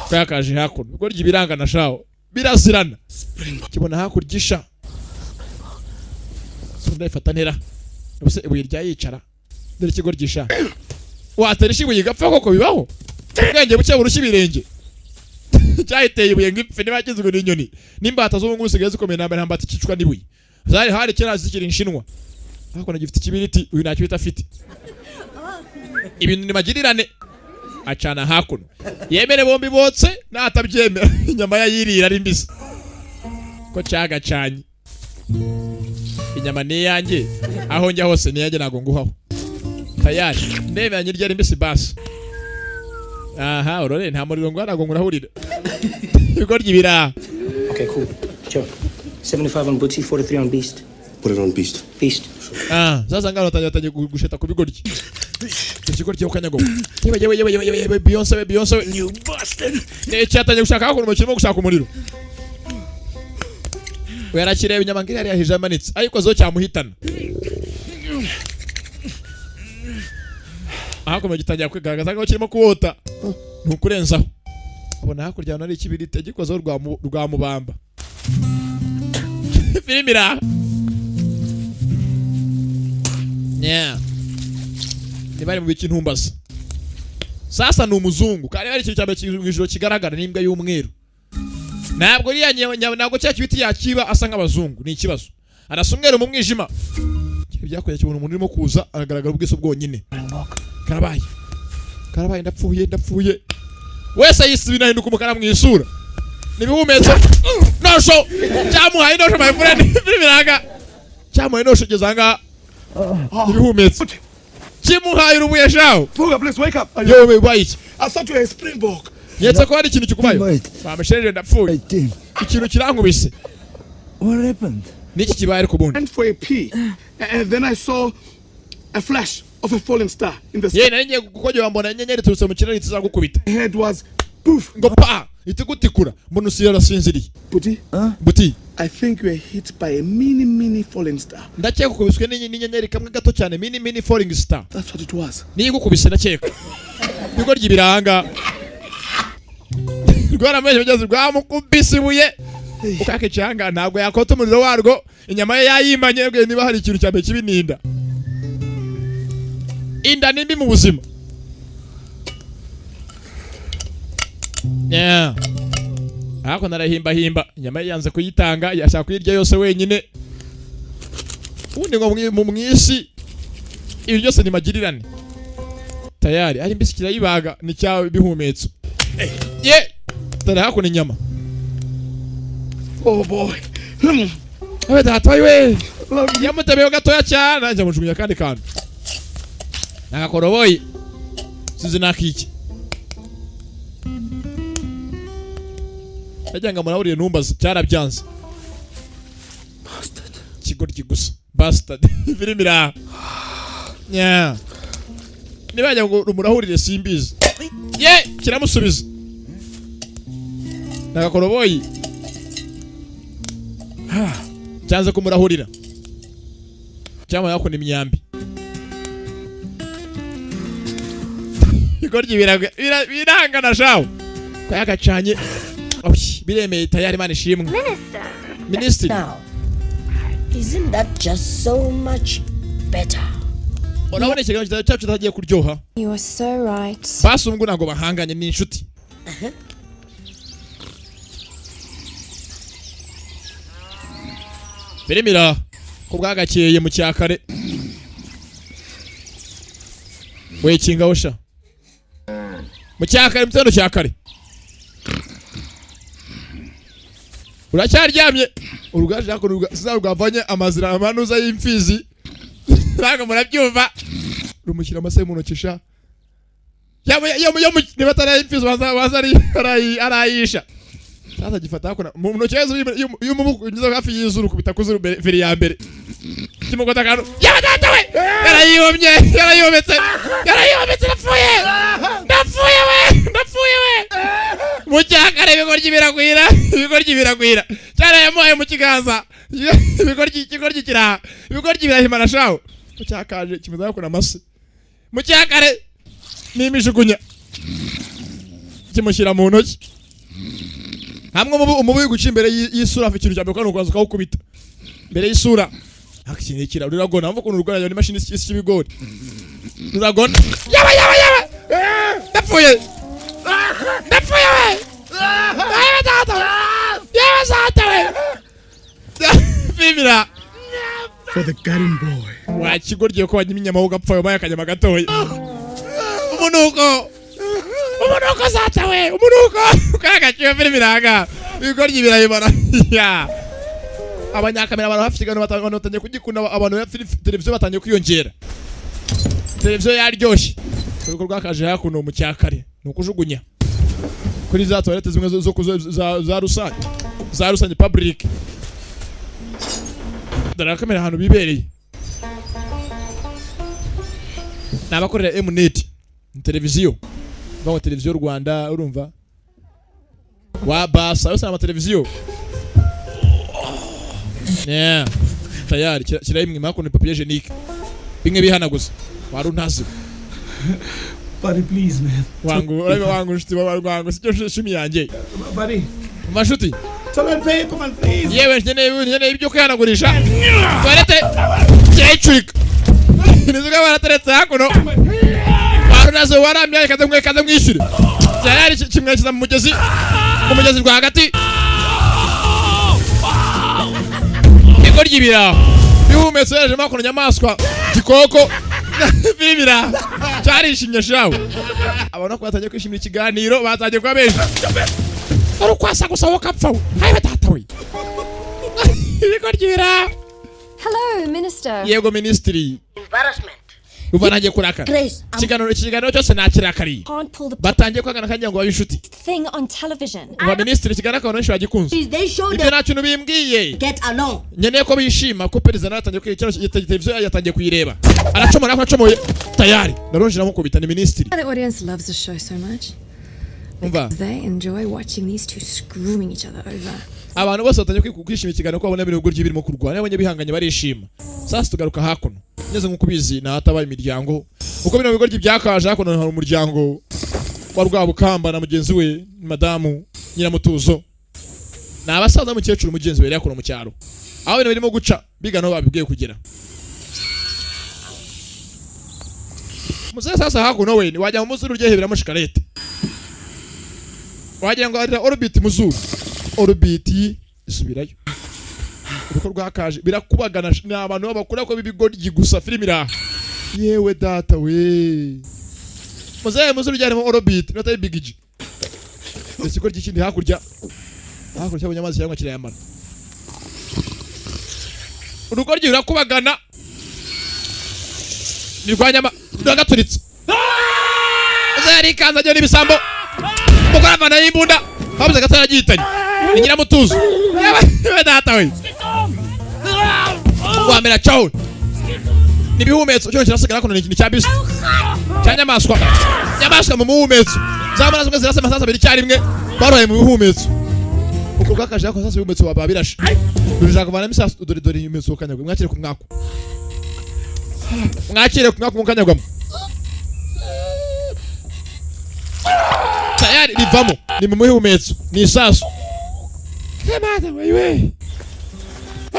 Kakaje hakuno. Ubwo ryibiranga na shawo. Birazirana. Kibona hakurgisha. Sunda ifatanira. Ubuse ibuye rya yicara. Dore kigo ryisha. Waterisha ibuye gapfa koko bibaho. Ubwenge bucye burushya ibirenge. Cyahiteye ibuye ngipfe niba kizwe n'inyoni. Nimbata zo ngo usigaye zikomeye namba ntambata kicwa nibuye. Zari hari kera zikiri inshinwa. Hako nagifite kibiriti uyu nacyo bitafite. Ibintu ni magirirane. Acana hakuno. Yemere bombi botse natabyemera inyama yayirira ari mbisi. Ko cyaga canye. Inyama ni yanjye aho njya hose ni yanjye nago nguhaho. Tayari ndebe nyirya ari mbisi basi. Aha urore nta muriro ngo nago ngurahurira. Yuko ryibira. Okay, cool. Sure. 75 on Butchie, 43 on Beast. Put it on Beast. Beast. Sasa ngalo tanya gusheta ku bigoryi. Ikigoryi cyo kanyago. Yewe Beyonce. You bastard. Ne cyatanye gushaka hako mu kirimo gushaka umuriro. Yarakireba inyama ngiri ari hijamanitse ariko zo cyamuhitana. Hako mu gitangira kwigaragaza ko kirimo kuwota. Ntukurenzaho. Abona hakurya ari ikibirite gikozo rwa mubamba. Filmira. Yeah. Nibari mu biki ntumbasa. Sasa ni umuzungu kandi bari ikintu cyambe cy'ijoro kigaragara n'imbwa y'umweru. Ntabwo riya ntabwo cya kibiti yakiba asa nk'abazungu ni ikibazo. Arasumwera mu mwijima. Byakoye cyubona umuntu urimo kuza aragaragara ubwiso bwonyine. Karabaye ndapfuye. Wese yisibina hinduka umukara mu isura. Nibihumetso. Nosho. Cyamuhaye nosho my friend. Biranga. Cyamuhaye nosho gezanga. Nibihumetso. Kimuhaye urubuye shawo. Fuga, please wake up. Yo we wait. I thought you were a springbok. Yetse ko hari ikintu kikubaye. Bamusheje ndapfuye. Ikintu kirankubise. What happened? Niki kibaye ariko bundi. Went for a pee. And then I saw a flash of a falling star in the sky. Ye nari ngiye kukoje wambona inyenyeri turutse mu kirere tuzagukubita. My head was poof. Ngo pa itigutikura mbona usira sinziri. Buti. I think you were hit by a mini falling star. Ndakeka kubiswe n'inyenyeri kamwe gato cyane mini falling star. That's what it was. Ni gukubise ndakeka. Bigo ryibiranga. Rwara meje bigeze rwamukubise ibuye. Ukake cyanga ntabwo yakota umuriro warwo inyama ye yayimanye bwe niba hari ikintu cyambe kibininda. Inda nimbi mu buzima. Yeah. Hako narahimba inyama yanze kuyitanga yashaka kuyirya yose wenyine. Undi ngo mu mwisi ibi byose ni magirirane. Tayari ari mbisi kirayibaga ni cyawe bihumetso. Ye tara hako ni nyama. Oh boy. Abe datawe. Yamutabeho gatoya cyane anje mujugunya kandi kandi. Nakakoroboyi. Sizi nakiki. Ajanga murawuriye numbaza cyarabyanze. Bastard. Kigoryi gusa. Bastard. Filmira. Yeah. Nibajya ngo rumurahurire simbizi. Ye kiramusubiza. Nakakoroboyi. Cyanze kumurahurira. Cyama yako ni myambi. Igoryi biranga na shawo. Kayagacanye. Biremeye tayari mani shimwe. Minister. Now, Isn't that just so much better? Urabona ikiganiro cyacu kitagiye kuryoha. You are so right. Basi ubwo ntabwo bahanganye n'inshuti. Birimira ko bwagakeye mu cyakare. We kinga osha. Mu cyakare mutendo cyakare. Uracyaryamye urugaje yako rwavanye amazira amanuza y'imfizi. Ntabwo murabyumva. Rumushyira amase mu nokisha. Niba atari imfizi arayisha. Sasa gifata hako mu ntokezo y'umubuku ngize hafi y'izuru kubita kuzuru veri ya mbere. Kimugota kanu. Ya data we. Yarayometse napfuye we. Mucyakare ibigoryi biragwira. Cyara yamuhaye mu kiganza. Ibigoryi kiraha. Ibigoryi birahimana shaho. Mucyakaje kimuza hako namase. Mucyakare n'imijugunya. Kimushyira mu ntoki. Hamwe umubuyi guca imbere y'isura afite ikintu cyambere kandi ukaza ukawukubita mbere y'isura akikinikira uragona amvuko n'urugana ni machine y'ibigori uragona yaba ndapfuye we yaba zata we Fimira For the garden boy. Wakigorgiye ko wanyimye amahugga apfa yabaye akanyama gatoya umunuko zata we kaga cyo Fimira ibigoryi birayibara ya abanyakamera abantu bafite gano batangiye kugikunda abantu ya televiziyo batangiye kwiyongera televiziyo yaryoshye urugo rwakaje hakuno mu cyakare nukujugunya kuri za toilette zimwe za rusange public dara kamera hano bibereye nabakorera Mnet televiziyo bawo televiziyo Rwanda urumva wa basa yose ama televiziyo yeah tayari kirayi mwima ko ni papier hygienique bimwe bihanaguza waruntazi Buddy, please, man. wangu nshuti wangu sicyo shimi yanjye Buddy. Mashuti. Toilet paper, man, please. Yewe njene ibyo kwihanagurisha. Toilette. Cyecurika. Nizuga barateretse hakuno. Warunazo waramya kaza mwishyure. Cyari kimwe kiza mu mugezi rwa hagati. Igoryi bira. Bihumetse yaje makono nyamaswa. Gikoko. Bibira. Cyarishimye shawe. Abona ko batangiye kwishimira ikiganiro batangiye kwa benshi. Ari kwasa gusohoka pfa. Haye batata we. Igoryi bira. Hello, Minister. Yego ministry. Embarrassment. Ubanaje kuraka. Ikiganiro cyose nakirakari. Batangiye kwagana kanya ngo babishuti. Thing on television. Wa ministry kigaraka abantu bagikunze. They show Ibyo nacyo bimbwiye. Get along. Nyene ko bishima ko president atangiye kwikira televiziyo yatangiye kuyireba. Aracomoye tayari. Ndaronjira nko kubita ni ministry. The audience loves the show so much. They enjoy watching these two screwing each other over. Abantu bose batangiye kwishima ikiganiro ko babona ibintu birimo kurwana abanye bihanganye barishima. Sasa tugaruka hakuno. Neze nko kubizi na hatabaye imiryango. Uko bino bigoryi byakaje hakuno hari umuryango wa Rwabukamba na mugenzi we madamu Nyiramutuzo. Na abasaza mukecuru mugenzi we yakuno mu cyaro. Aho bino birimo guca bigano babibwiye kugera. Muze sasa hakuno we ni wajya mu muzuru ryehe biramushikarete. Wagira ngo ari orbit muzuru. Orbit isubirayo. Uko rwakaje birakubagana n'abantu babakura ko bibigoryi gusa Fimira. Yewe data we. Muzuru ryari mu orbit natari bigiji. Esiko ryikindi hakurya abanyamazi cyangwa kirayamana. Urugoryi birakubagana. Nirwanyama ndagaturitse. Zari kanza je nibisambo. Mukora bana yimbunda. Babuze gatara gitanye. Nyiramutuzo. Yewe data we. Wamera chawo. Nibihumetso cyo kirasigara kono ikintu cyabise. Cyanyamaswa. Nyamaswa mu muhumetso. Zamana zimwe zirase masanza biri cyarimwe. Baroye mu bihumetso. Uko gakaje ko sasa bihumetso babirashe. Durija kuvana misasu dore imetso kanyagwe. Mwakire ku mwako. Mwakire ku mwako mu kanyagwe. Tayari rivamo ni mu muhumetso ni isasu. Kemada wewe.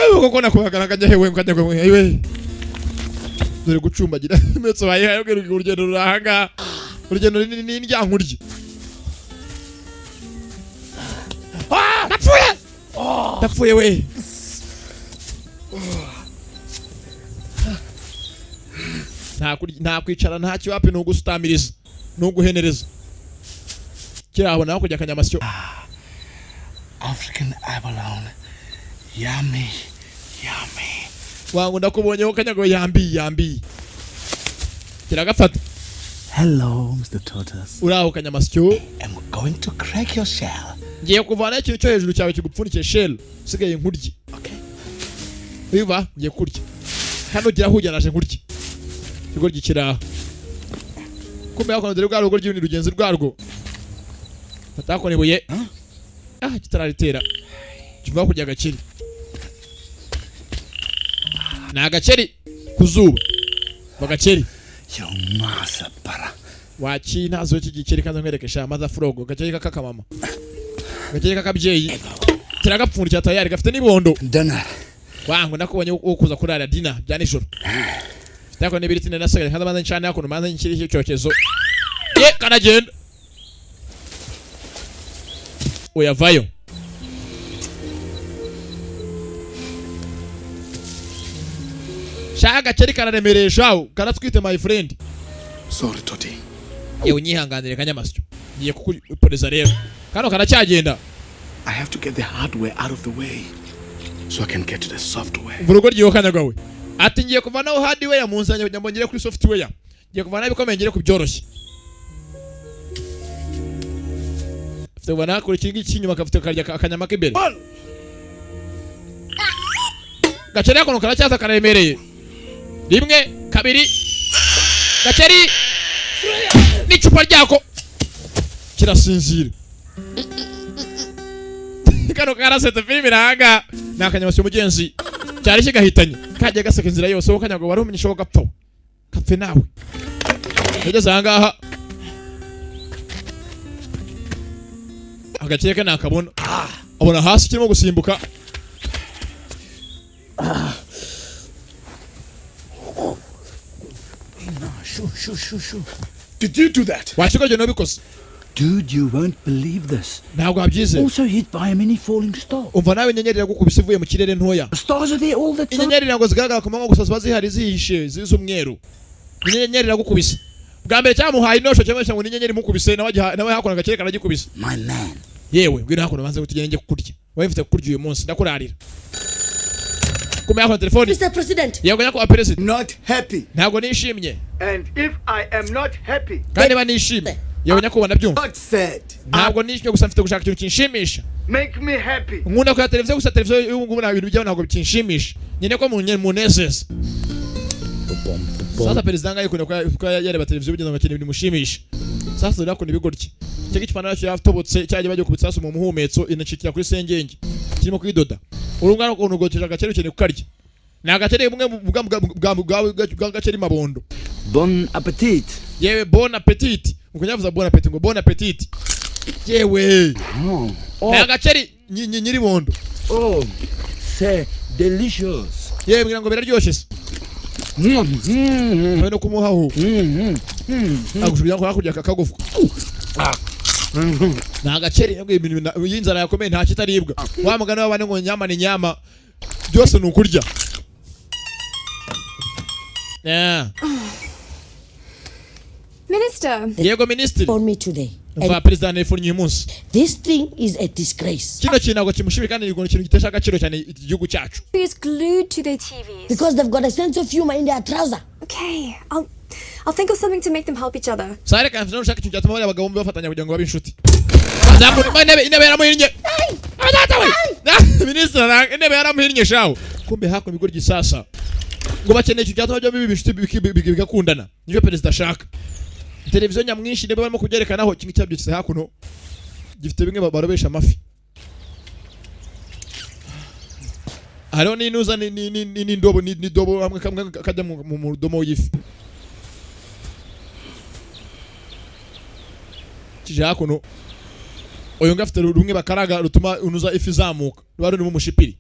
wewe koko nakubagara kajya hewe kajya gwe hewe dore gucumbagira metso baye hayo urugendo rurahanga urugendo ni ndyankurye napfuye napfuye we nta kwicara nta kiwapi no gusutamiriza no guhenereza kiraho naho kujya kanyamasyo African abalone. Yummy. Yummy. Wangu ndakubonyeho kanyago yambi. Kiragafata. Hello, Mr. Tortoise. Uraho kanyamasyo. I'm going to crack your shell. Ngiye kuvana ikintu cyo hejuru cyawe kigupfunike shell. Usigaye nkurye. Okay. Biva ngiye kurya. Hano gira hujya naje nkurye. Kigo gikira. Kumbe yako ndere bwaro goryo ni rugenzi rwarwo. Batakonebuye. Kitararitera. Kiva kujya gakiri. Na gakeri kuzuba. Bagakeri. Yo masa para. Wachi nazo kigikeri kanza nkwerekesha maza frogo gakeri kakaka mama. Gakeri kakabyeyi. Kiragapfundikira tayari gafite nibondo. Dana. Wangu nakubonye ukuza kurara dina bya nijoro. Sitako ne biriti na sagale kandi manza ncana yako manza nkiri cyokezo. Ye kanagenda. Oyavayo. Shaka gakeri kararemereshaho karatwite my friend. Sorry, Toti. Yewe nyihanganire kanyamasyo. Ngiye kukuporeza rero. Kano karacyagenda. I have to get the hardware out of the way so I can get to the software. Vurugo ryiyo kanyagawe. Ati ngiye kuvanaho hardware munzanye nyambo ngire kuri software. Ngiye kuvana ibikomeye ngire kubyoroshye. Tubona kuri kingi kinyuma kafite karya akanyama k'imbere. Gakeri yako karacyaza kararemereye. Rimwe kabiri gakeri n'icupa ryako kirasinzira. Kano karasete filime irahanga nakanyamasyo mugenzi cyari kigahitanye kajya gaseka inzira yose wo kanyago wari umenyesha ko gapfa kapfe nawe ugeze ahangaha agakeka nakabona abona hasi kirimo gusimbuka Shoo. Did you do that? washikoje no bikoze. Dude, you won't believe this. Ntabwo abyize. Also hit by a mini falling star. Umva nawe inyenyeri iragukubise ivuye mu kirere ntoya. The stars are there all the time. Inyenyeri ntabwo zigaragara ku manywa gusa zihari zihishe z'umweru. Inyenyeri iragukubise. Bwa mbere cyamuhaye inosho cyangwa ngo inyenyeri imukubise nawe hakona gakere karagikubise. My man. Yewe ngwino hakona banze utugende kukurya. Wowe mfite kukurya uyu munsi ndakurarira. Kumbe hakona telefoni. Mr. President. Yego nyako wa president. Not happy. Ntabwo nishimye. And if I am not happy, Kandi banishimye. Yego nyako ubona byumva. God said, Ntabwo nishimye gusa mfite gushaka ikintu kinshimisha. make me happy. Nkunda kwa televiziyo gusa televiziyo y'ubu ngubu nta bintu bijyaho ntabwo bikinshimisha. Nyine ko munezeza. Sasa perezida ngaye kwa yareba televiziyo bigenda ngo kintu bimushimisha. Sasa uri akunda ibigoryi. Cyege kipana cyo yatobotse cyaje bajye kubitsa mu muhumetso inacikira kuri sengenge. Kirimo kwidoda. Urungana ukuntu goteje agaciro cyane kukarya. Na agaciro bumwe bwa gaciro mabondo. Bon appetit. Yewe bon appetit. Ukunyavuza bon appetit ngo bon appetit. Yewe. Na agaciro nyiri bondo. Oh, c'est delicious. Yewe ngira ngo biraryoshye se. No kumuhaho. Agushugira ko hakujya kakagufu. Na agaciro ibintu y'inzara yakomeye nta kitaribwa. Wa mugana w'abane ngo nyama ni nyama. Byose ni ukurya. Yeah. Minister. Yego minister. For me today. Mva president telefoni uyu munsi. This thing is a disgrace. Kino kintu ntabwo kimushimira kandi ni ikintu gitesha agaciro cyane igihugu cyacu. Is glued to their TVs. Because they've got a sense of humor in their trouser. Okay, I'll think of something to make them help each other. Sare kan fino ushaka ikintu cyatuma abagabo bombi bafatanya kugira ngo babe inshuti. Azamuri intebe yaramuhinnye. Abadata we. Minister intebe yaramuhinnye shawo. Kumbe hako imigori gisasa. Ngo bakeneye ikintu cyatuma byo bibi inshuti bigakundana. Niyo perezida ashaka. Televiziyo nyamwinshi ndebe barimo kubyerekanaho kingi cyabyitse hakuno. Gifite bimwe barobesha amafi. Hariho n'inuza ni dobo hamwe kamwe kajya mu domo y'ifi. Kije hakuno. Oyo ngafite rumwe bakaraga rutuma unuza ifi zamuka. Rwari mu mushipiri.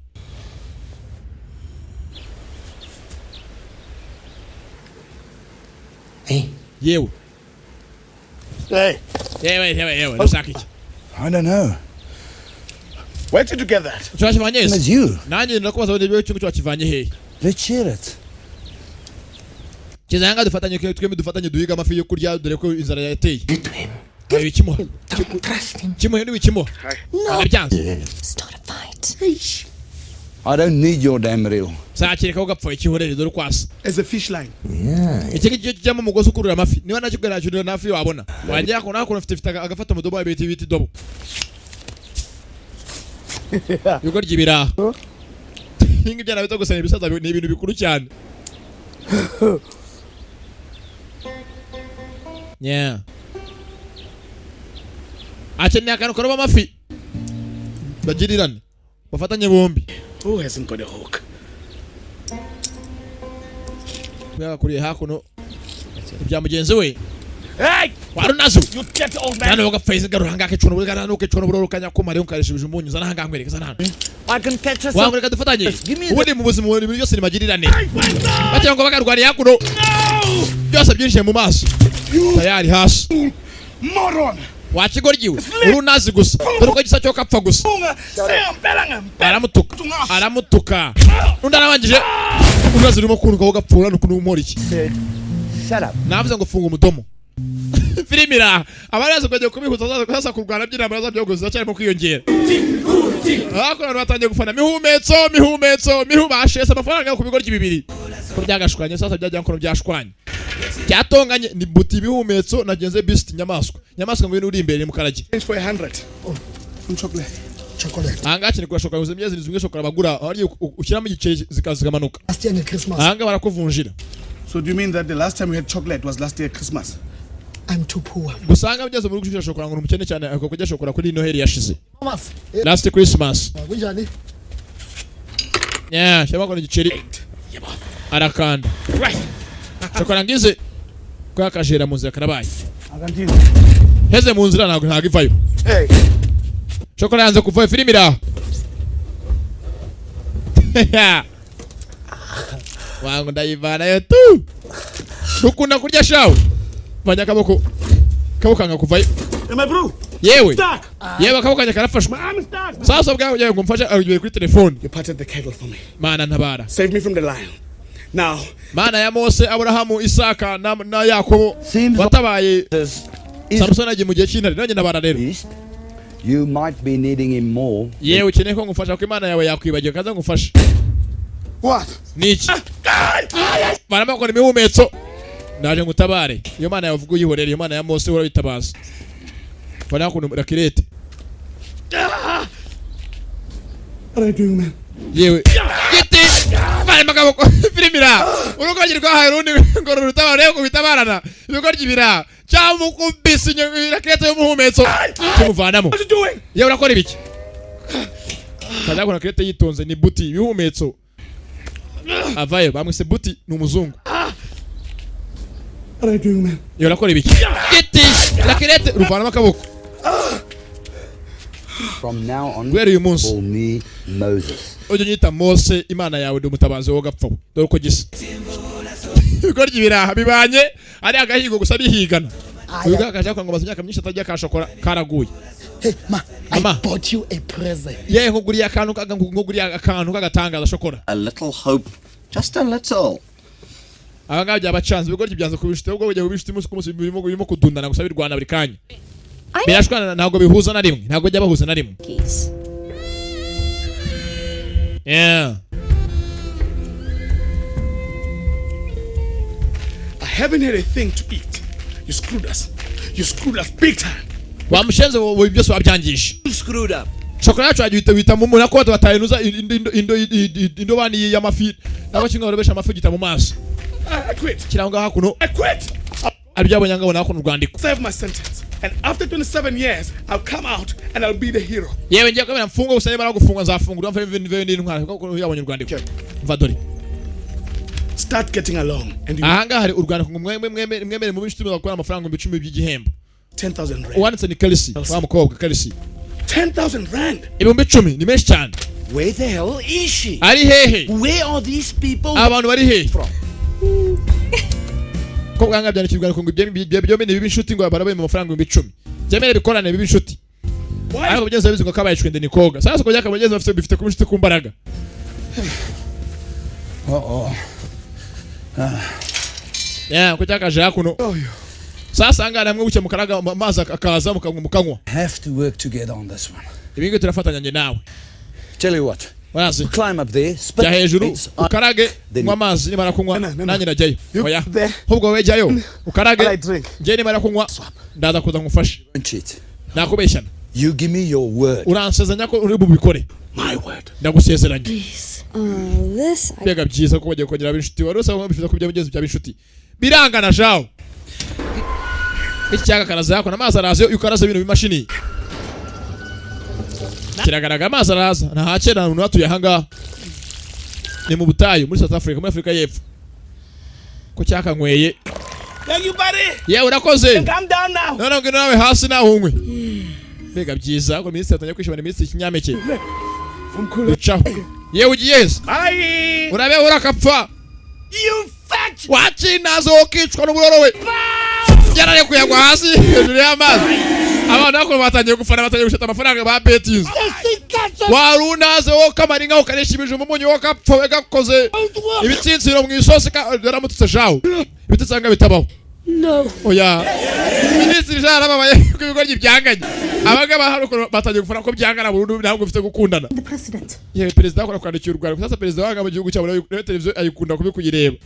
Hey. Yewe. Hey. Yewe. Ndashaka iki? I don't know. Where did you get that? Twakivanye It's ese. you. Nanjye ndakubaza wende cyo twakivanye he. Let's share it. Kizanga dufatanye twembi dufatanye duhiga amafi yo kurya dore ko inzara yateye. Give it to him. Ayo ikimo. Don't trust him. Kimo ndi wikimo. Arabyanze. Start a fight. I don't need your damn reel. Sakireka ugapfa ikihorere dore kwasa. It's a fish line. Yeah. Iki kijyamo umugozi ukurura amafi. Niba nakigera cyure nafi wabona. Wajya ko nako ufite agafata mudobo abeti biti dobo. Yuko ryibira. Ningi byana bito gusana ibisaza ni ibintu bikuru cyane. Yeah. Acheni akantu karoba amafi. Bagirirane. Bafatanye bombi. Who hasn't got a hook? Kuya kuri hakuno. Ibya mugenzi we. Hey! Warunazo. You get old man. Nano gapfaize garuhanga ke chono bugara nuke chono buro kanya kumare unkarishije umunyu zana hanga nkwereka sana. I can catch us. Wangureka dufatanye. Ubundi mu buzima buri bintu byose ni magirirane. Batyo ngo bakarwariye hakuno. No! Byose byinjiye mu maso. Tayari hasi. Moron. Wakigoryiwe. Urunazi gusa. Dore ko gisa cyo kapfa gusa. Aramutuka. Undi arabangije. Urunazi rurimo kunuka ugapfura n'ukuntu umora iki. Shut up. Navuze ngo funga umudomo. Filimira abaraza kujya kubihuza sasa kurwana by'inama zabyogoza cyane mu kwiyongera. Akora batangiye gufana mihumetso bashese amafaranga yo kubigorya bibiri. Ko byagashwanye sasa byajya nkoro byashwanye. Cyatonganye ni buti bihumetso nagenze beast nyamaswa ngo uri imbere mu karage. For 100. Oh, from chocolate. Anga cyane kurashoka uze myezi zimwe shokora bagura ari ukiramo igice zikazikamanuka. Last year Christmas. Anga barakuvunjira. So do you mean that the last time we had chocolate was last year Christmas? I'm too poor. Gusanga byeze muri gushira shokora ngo umukene cyane ako kujya shokora kuri Noheli yashize. Thomas. Last Christmas. Winjani? Yeah, shaba ko igiceri. Arakanda. Right. Shokora ngize kwa kajera mu nzira karabaye. Argentina. Heze mu nzira ntago ivayo. Hey. Shokora yanze kuva filimira. Wangu ndayivana yo tu. Ukunda kurya shawo. Banya kaboko kanga kuvayo. My bro. Yewe. Stuck. Yewe kaboko kanya karafashwe. I'm stuck. Sasa bwawe ngo mfashe agiye kuri telefone. You parted the kettle for me. Mana ntabara. Save me from the lion. Now. Mana ya Mose, Abrahamu, Isaka na Yakobo. Watabaye Samson agiye mu gihe cy'intare nanjye nabara rero. You might be needing him more. Yewe ukeneye ko ngufasha ko Imana yawe yakwibagiwe kaza ngufasha. What? Niki? Barama ko imihumetso. Naje ngutabare. Iyo Mana yavuga uyihorera, iyo Mana ya Mose urabitabaza. Bana ko rakirete. What are you doing, man? Yewe. Giti. Bari magabo filimira. Urugogirwa harundi ngoro rutabare ko bitabarana. Ibigoryi cyangwa kumbisi rakirete yo muhumetso. Kimuvanamo. What are you doing? Yewe urakora ibiki? Kaza ko rakirete yitonze ni buti bihumetso. Avayo bamwise buti ni umuzungu. What are you doing, man? Yewe urakora ibiki? Giti. Rakirete ruvanamo akaboko. From now on, Where are you, Moses? call me Moses. Ojo nyita Mose Imana yawe ndi umutabazi wo gapfa. Dore ko gisa. Ibigoryi biraha bibanye ari agahigo gusa bihigana. Uyu gakaje kwa ngo bazimyaka myinshi atajya kashokora karaguye. Hey, ma, Mama. I bought you a present. Ye nkuguriye akantu kagatangaza shokora. A little hope, just a little. Abanga byabacanze ibigoryi byanze kubishite ubwo bujya kubishite umunsi ku munsi birimo kudundana gusa birwana buri kanya. Birashwana ntago bihuza na rimwe, ntago jya bahuza na rimwe. Yeah. I haven't had a thing to eat. You screwed us. You screwed us big time. Wamushenze wo byose wabyangisha. You screwed up. Shokora yacu agihita mu muna ko batayinuza indobani y'amafi. Nabo kinga barebesha amafi gita mu maso. I quit. Kiranga hakuno. I quit. Abyabonye ngabona hakuno rwandiko. Serve my sentence. And after 27 years, I'll come out and I'll be the hero. Yewe ngiye kwemera mfungo usanye bara gufungwa nzafungura mfa n'intwara kuko yabonye urwandiko. Mva dore. Start getting along and you Ahanga hari urwandiko mwemere mu bishitimo bakora amafaranga 10,000 by'igihembo. 10,000 rand. Wanditse ni Kelsi, wa mukobwa Kelsi. 10,000 rand. Ibihumbi 10 ni menshi cyane. Where the hell is she? Ari hehe? Where are these people Abantu bari hehe? from? ko bwanga byandikirwa ngo byombi ni bibi inshuti ngo barabaye mu mafaranga 10,000 byemere bikorane bibi inshuti ariko bigeze bizi ngo kabaye shwende ni koga sasa ko byaka bageze bifite ku inshuti kumbaraga yeah ko cyaka ja kuno sasa ngana namwe buke mukaraga amazi akaza mukanywa Have to work together on this one. ibingi turafatanya nje nawe Tell you what. Wazi Climb up there, spit ya hejuru bits on- ukarage Then- nywa amazi nimara kunywa nanjye najyayo oya there. ahubwo wowe jyayo While I ukarage drink. nje nimara kunywa ndaza kuza ngufashe Don't cheat. nakubeshyana You give me your word. uransezanya ko uri bubikore My word. ndagusezeranya This I mbega byiza ko bagiye kongera ab'inshuti wari usaba bifuza kubya bigeze bya b'inshuti birangana jawo iki cyaka karaza yako n'amazi araze ukaraze ibintu bimashini kiragaragara amazi araza nta hakera umuntu atuye hanga ni mu butayu muri South Africa muri Afrika y'Epfo ko cyakanyweye Thank you, buddy. yewe urakoze Calm down now. none ngo nawe hasi naho unywe mbega byiza ko minisitiri atanya kwishimana minisitiri kinyampeke ucaho yewe ugiye heza Bye. urabe urakapfa You fat. wakinazo ukicwa n'uburoro we yarare kuyagwa hasi hejuru y'amazi abantu nako batangiye gufana batangiye gushata amafaranga ba betis warunaze wo kamaringa ukareshimije umunyu wo kapfa we gakoze ibitsinziro mu isosi yaramutse jawo ibitsanga bitabaho No. oya minisitiri jara babaye ku bigoryi byanganye abagaba haruko batangiye gufana ko byangana burundu ntabwo bifite gukundana The president. yewe perezida akora kwandikira u Rwanda sasa perezida wanga mu gihugu cyabo na televiziyo ayikunda kubikuyireba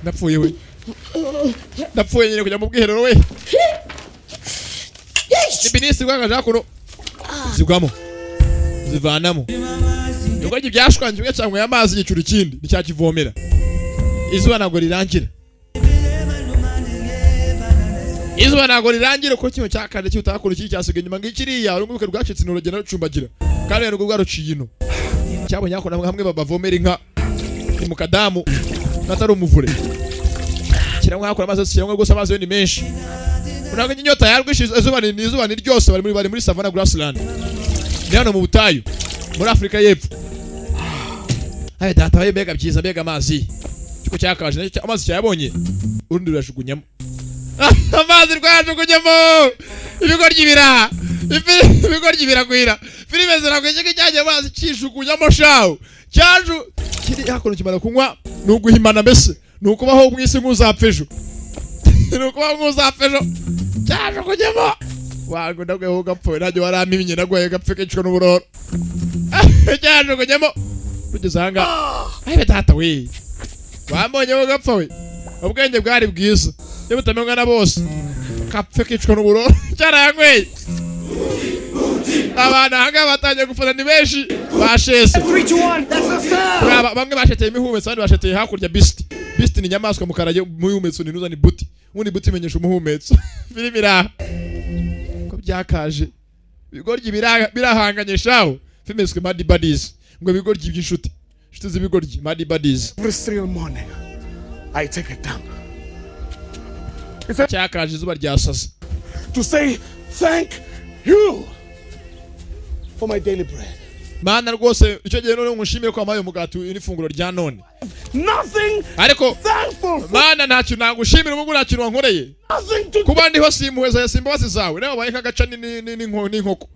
ndapfuye we ndapfuye nyine kujya mu bwiherero we ni minisitiri wanga kuno zigwamo zivanamo ubwo byashwanje bwe cyangwa y'amazi yicura ikindi nicyakivomera izuba ntabwo rirangira izuba ntabwo rirangira ko kimwe cyakande cyutakora iki cyasigaye nyuma ngikiriya urunguruke rwacitse n'urugendo rucumbagira kandi n'ubwo bwaruciye ino cyabonye ko namwe hamwe babavomera inka ni mu kadamu natari umuvure kiramwe hakora amazi kiramwe gose amazi ni menshi unaga inyota yarwishize izuba ni ryose bari muri Savannah Grassland ni hano mu butayu muri Afrika y'Epfo aye data waye mbega byiza mbega amazi cyo cyakaje amazi cyabonye urundi rurashugunyamo amazi rwajugunyamo ibigoryi birakwira filime ziragwije cyajye amazi cishugunyamo shawo cyaju kiri hakono kimara kunywa nuguhimana mbese nukubaho mwisi nkuzapfejo nukubaho nkuzapfejo cyajugunyamo wago ndagwe gapfoye najye waramiminye nagwaye gapfeke cyo n'uburoro cyajugunyamo tugeze hanga aye data we wambonye wo gapfa we ubwenge bwari bwiza iyo butamenywa na bose kapfe kicwa n'uburoro cyarayanyweye abana hanga batangiye gufana ni benshi bashese 3 to 1. That's a start. bamwe basheteye imihumetso abandi basheteye hakurya bisti ni nyamaswa mu karaje muhumetso ni nuza ni buti ubundi buti imenyesha umuhumetso filimi iraha ko byakaje bigoryi birahanganye shaho filime yiswe Maddie Buddies ngo bigoryi by'inshuti inshuti z'ibigoryi Maddie Buddies Every single morning, I take it down. cyakaje izuba ryasasa To say thank you for my daily bread. mana rwose icyo gihe none ngushimiye ko amaye umugati n'ifunguro rya none Nothing ariko thankful for. mana ntacyo nagushimira ubwo nta kintu wankoreye Nothing to. kuba ndiho simuheza ya simbabazi zawe nawe wabaye nk'agaca n'inkoko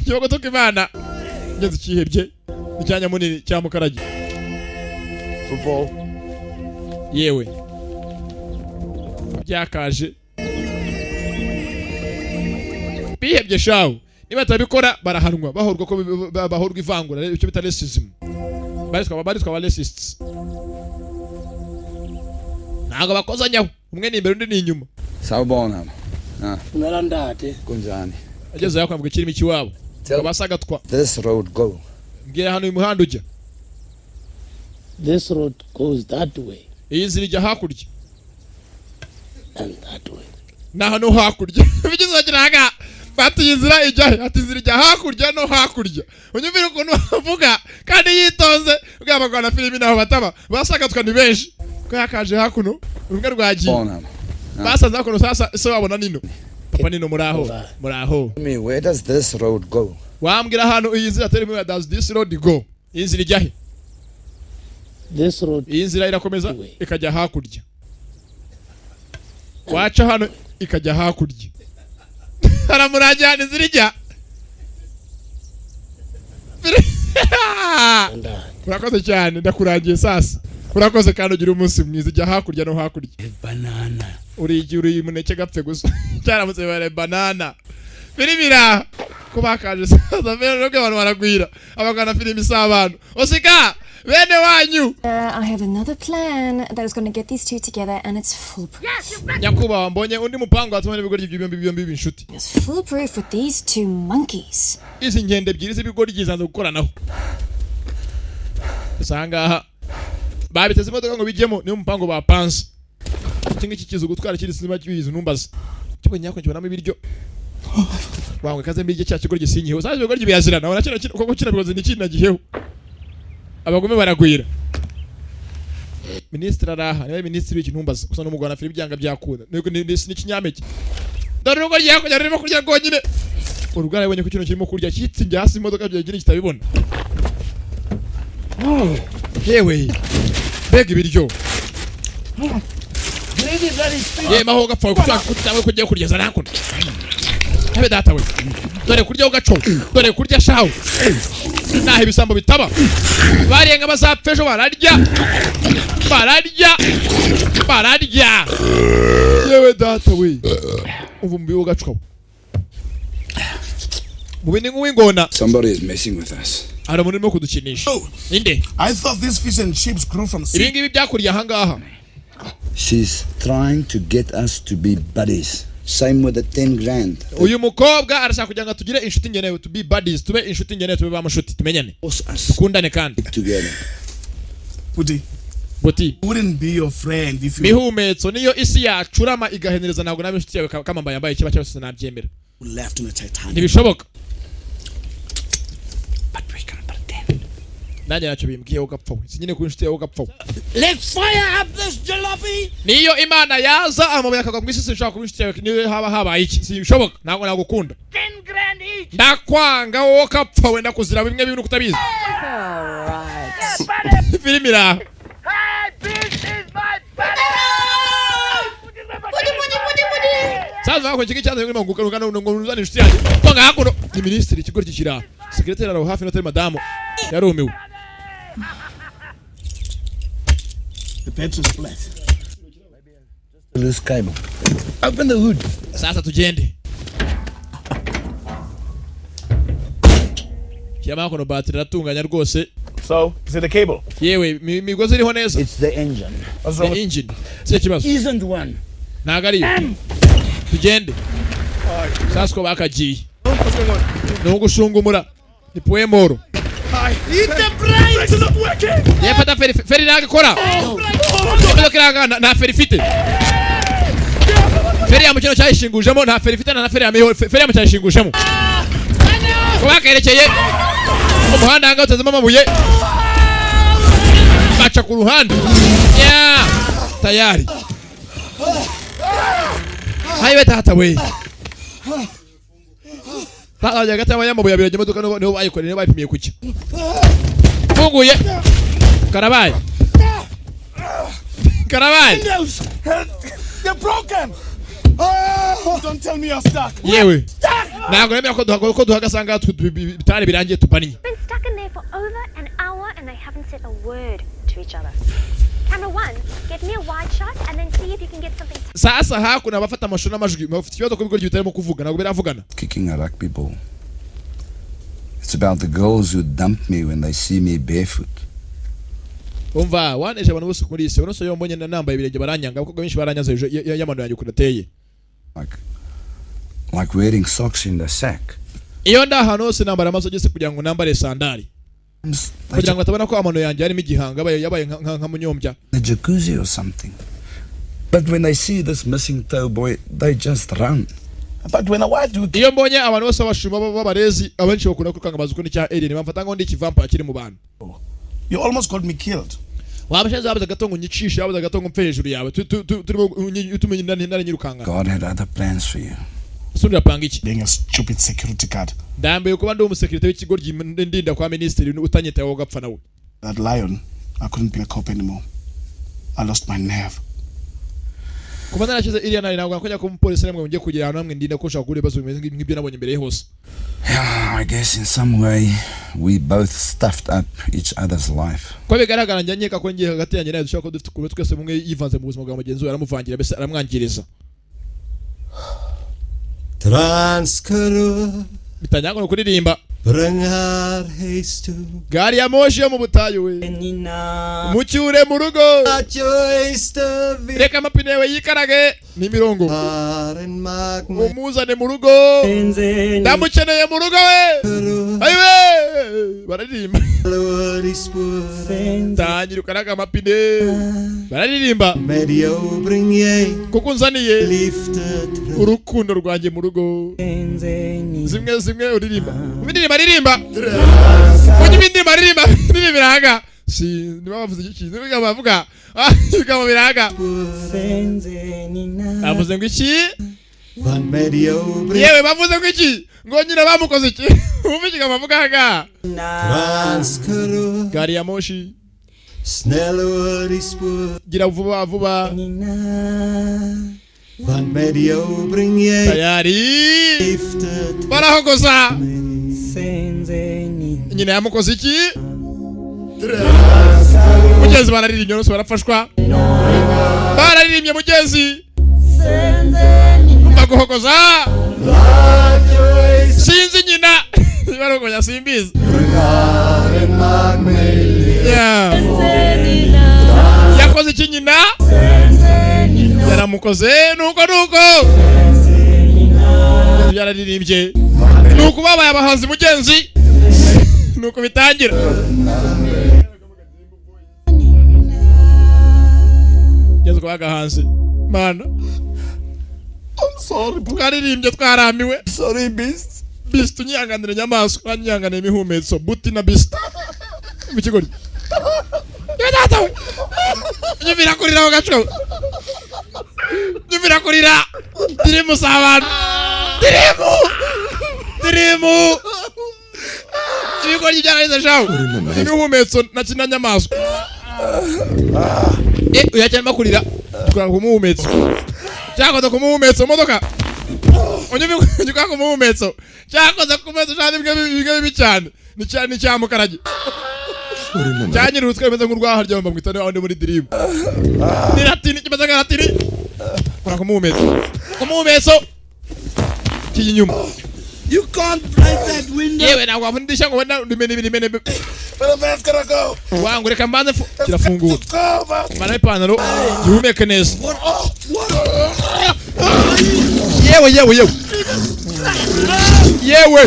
kibago toka imana ngeze ikihebye icyanya munini cya mukarage Football. yewe byakaje bihebye shawo niba tabikora barahanwa bahorwa ko bahorwa ivangura icyo bita racism barizwa ba racists ntago bakozanyaho umwe ni imbere undi ni inyuma Sawubona. Ungalandate. Kunjani? ageze yakwambwa kirimo ikiwabo basagatwa This road go. mbwira hano uyu muhanda ujya This road goes that way iyi nzira ijya hakurya and that way. na hano hakurya bigeze bagiraga batuye inzira ijya ati inzira ijya hakurya no hakurya unyumvira ukuntu bavuga kandi yitonze bwabagwana filimi naho bataba basagatwa ni benshi ko yakaje hakuno urumwe rwagiye Bona. basaza hakuno sasa se wabona nino papa nino muraho Me, where does this road go? wambwira hano iyi nzira tell me where does this road go iyi nzira ijya he This road. Iyi nzira irakomeza ikajya hakurya. Waca hano ikajya hakurya. Haramurajyana inzira ijya. Urakoze cyane ndakurangiye sasa. Urakoze kandi ugira umunsi mwiza ijya hakurya no hakurya. Banana. Uri muneke gapfe gusa. Cyaramutse bare banana. Filimira kubakaje sasa mbere no abantu baragwira. Abagana filimi isabano. Osika bene wanyu. I have another plan that was going to get these two together and it's foolproof. Nyakuba mbonye undi mupango atuma n'ibigori by'ibiyombi b'inshuti. It's foolproof with these two monkeys. Izi ngende ebyiri z'ibigori gizanze gukoranaho. Usanga babiteze imodoka ngo bijyemo niyo mupango bapanze. Kingi kikizo gutwara kiri sinima cy'ibizo numbaza. Cyo nyako cyonamo ibiryo. Wangwe kaze mbije cya kigori gisinyiho. Usaje ibigori byazirana. Wana kino koko kina bigoze ni kina giheho. Abagome baragwira. Ministre araha, niwe ministre w'ikintumbaza. Kusa n'umugwana fili byanga byakunda. Nuko ni kinyameke. Dore nuko yako yarimo kurya gonyine. Urugara yabonye ko kino kirimo kurya kitsinge hasi imodoka byagira kitabibona. Yewe. Bega ibiryo. Ye maho gapfa kutawe kujya kurya zanako. Habe data we. Dore kurya ugaco. Dore kurya shaho. Naho ibisambo bitaba. Bariyenga bazapfejo bararya. Yewe data we. Uvumbi ugaco. Mubini ngwingona. Somebody is messing with us. Ara munimo kudukinisha. Inde. I thought these fish and chips grew from sea. Ibingibi byakuriye hangaha. She's trying to get us to be buddies. Same with the 10 grand. Uyu mukobwa arashaka kugira ngo tugire inshuti ngenewe, to be buddies, tube inshuti ngenewe, tube bamushuti, tumenyane. Tukundane kandi. Together. Buti. Wouldn't be your friend if you Mihumetso niyo isi yacurama igahenereza ntabwo nabe inshuti yawe kama mbayambaye kiba cyose nabyemera. left on the Titanic. Ntibishoboka. But we can pretend. Nanjye nacyo bimbwiye ugapfa we. Sinyine ku inshuti yawe ugapfa. Let's fire up this jalopy. Niyo Imana yaza amabuye akagwa mu isi sinshaka ku inshuti yawe niyo haba habaye iki. Sibishoboka. Ntabwo nagukunda. 10 grand each. Ndakwanga wowe kapfa we ndakuzira bimwe bintu kutabizi. All right. Filimira. Hey, this is my buddy. Sasa wako chiki cyanze ngimo ngukaruka ngo nuzane inshuti yanjye. Tonga hakuno ni ministry ikigo kikira. Secretary araho hafi no madamu. Yarumiwe. The petrol split. Loose cable. Open the hood. Sasa tugende. Yama kono battery ratunganya rwose. So, is it the cable? Yewe migozi iriho neza. It's the engine. What's wrong The with engine. Se kibazo. Isn't one. Nagari. Tugende. Sasa ko bakagiye. What's going on? Nungushungumura. Ni poemoro. Eat the brains. It's not working. Yafata feri nagikora. Kiranga na feri fite. Feri ya mukino cyayishingujemo nta feri fite na feri ya meho feri ya mucyayishingujemo. Kubakerekeye. Umuhanda hanga utazema amabuye. Baca ku ruhande. Yeah. Tayari. Hayiwe tata we. Tata ya gatama y'amabuye abiri y'imodoka no bayikoreye no bayipimiye kuki. Funguye. Karabaye. They're broken. Oh, don't tell me you're stuck. Yewe. Ntabwo nemera ko duhagasanga bitare birangiye tupaniye. Been stuck in there for over an hour and they haven't said a word to each other. Camera 1, get me a wide shot and then see if you can get something. Sasa hakuna abafata amashusho n'amajwi bafite ikibazo ko bigori bitarimo kuvuga ntabwo biravugana. Kicking a rugby ball. It's about the girls who dump me when they see me barefoot. Umva waneje abantu bose kuri isi uno so yombonye nambaye ibirenge baranyanga kuko benshi baranyaze yamano yanjye kudateye. Like wearing socks in the sack. Iyo ndahano hose nambara amasogisi kugira ngo nambare sandali. Kugira ngo atabona ko amano yanjye harimo igihanga yabaye nka munyombya. A jacuzzi or something. But when they see this missing toe boy, they just run. But when I do iyo mbonye abantu bose bashuma babarezi abenshi bakunda kwikanga bazuko ni cya alien bamfata ngo ndi kivampa akiri mu bantu. You almost got me killed. Wabashaza abaza gatongo nyicisha abaza gatongo mfe hejuru yawe turimo utumenye ndani nyirukanga. God had other plans for you. Sura panga iki? Being a stupid security guard. Ndambe kuba ndi umusekirite w'ikigo ndinda kwa ministry utanyete wo gapfa nawe. That lion, I couldn't play cop anymore. I lost my nerve. Kuva narakize iriya nari ntabwo nakongera ko umupolisi namwe ngiye kugira ahantu hamwe ndinde ko ushaka kuri bazo bimeze nk'ibyo nabonye imbere hose. Yeah, I guess in some way we both stuffed up each other's life. Ko bigaragara njye nkeka ko ngiye hagati yanjye nayo dushaka ko dufite kuri twese mumwe yivanze mu buzima bwa mugenzi we aramuvangira bese aramwangiriza. Transkara Bitanyango no kuririmba. Brangar haste Gari ya moshi yo mu butayu we. Mucyure mu rugo. Reka amapine we yikarage n'imirongo. Umuzane mu rugo. Ndamukeneye mu rugo we. Ayiwe bararirimba. Tangira ukaraga amapine. Bararirimba. Kuko nzaniye urukundo rwanjye mu rugo. Zimwe uririmba. Maririmba. Kwenye bindi maririmba biranga. Si niba bavuze iki niba bavuga. Bikaba biranga. Bavuze ngo iki? Yewe bavuze ngo iki? Ngo nyine bamukoze iki? Umviki bavuga hanga. Gari ya moshi. Gira vuba. Tayari. Barahogoza. Nyine yamukoze iki? Mugenzi bararirimye no barafashwa. Bararirimye mugenzi. Baguhogoza. Sinzi nyina. Barogonya simbizi. Yeah. Yakoze iki nyina? Yaramukoze nuko. Yararirimbye. Nuko babaye abahanzi mugenzi. Nuko bitangira. Yezu kwaga hansi. Mana. I'm sorry. Bwaririmbye twaramiwe. Sorry beast. Beast unyihanganira nyamaswa, nyihanganira imihumetso, buti na beast. Bikigori. Yadata we. Nyumira kurira ho gacho. Nyumira kurira. Dirimu sabana. Dirimu. Ibigori byarariza shawo. Imihumetso na kina nyamaswa. Uyacyema kurira. Tukora kumuhumetso. Cyakoze kumuhumetso modoka. Unyuka kumuhumetso. Cyakoze kumuhumetso cyane bimwe bibi cyane. Ni cyamukarage. Cyanyirutse bimeze nk'urwaha ryo mbamwitane aho ndi muri dream. Ni latini kimaze nka latini. Kora kumuhumetso. Kinyuma. You can't break that window. Yewe na wafundisha ngo wenda ndimene. But man's gonna go. Wangu reka mbanze kirafungura. Mana ipantaro yihumeke neza. Yewe.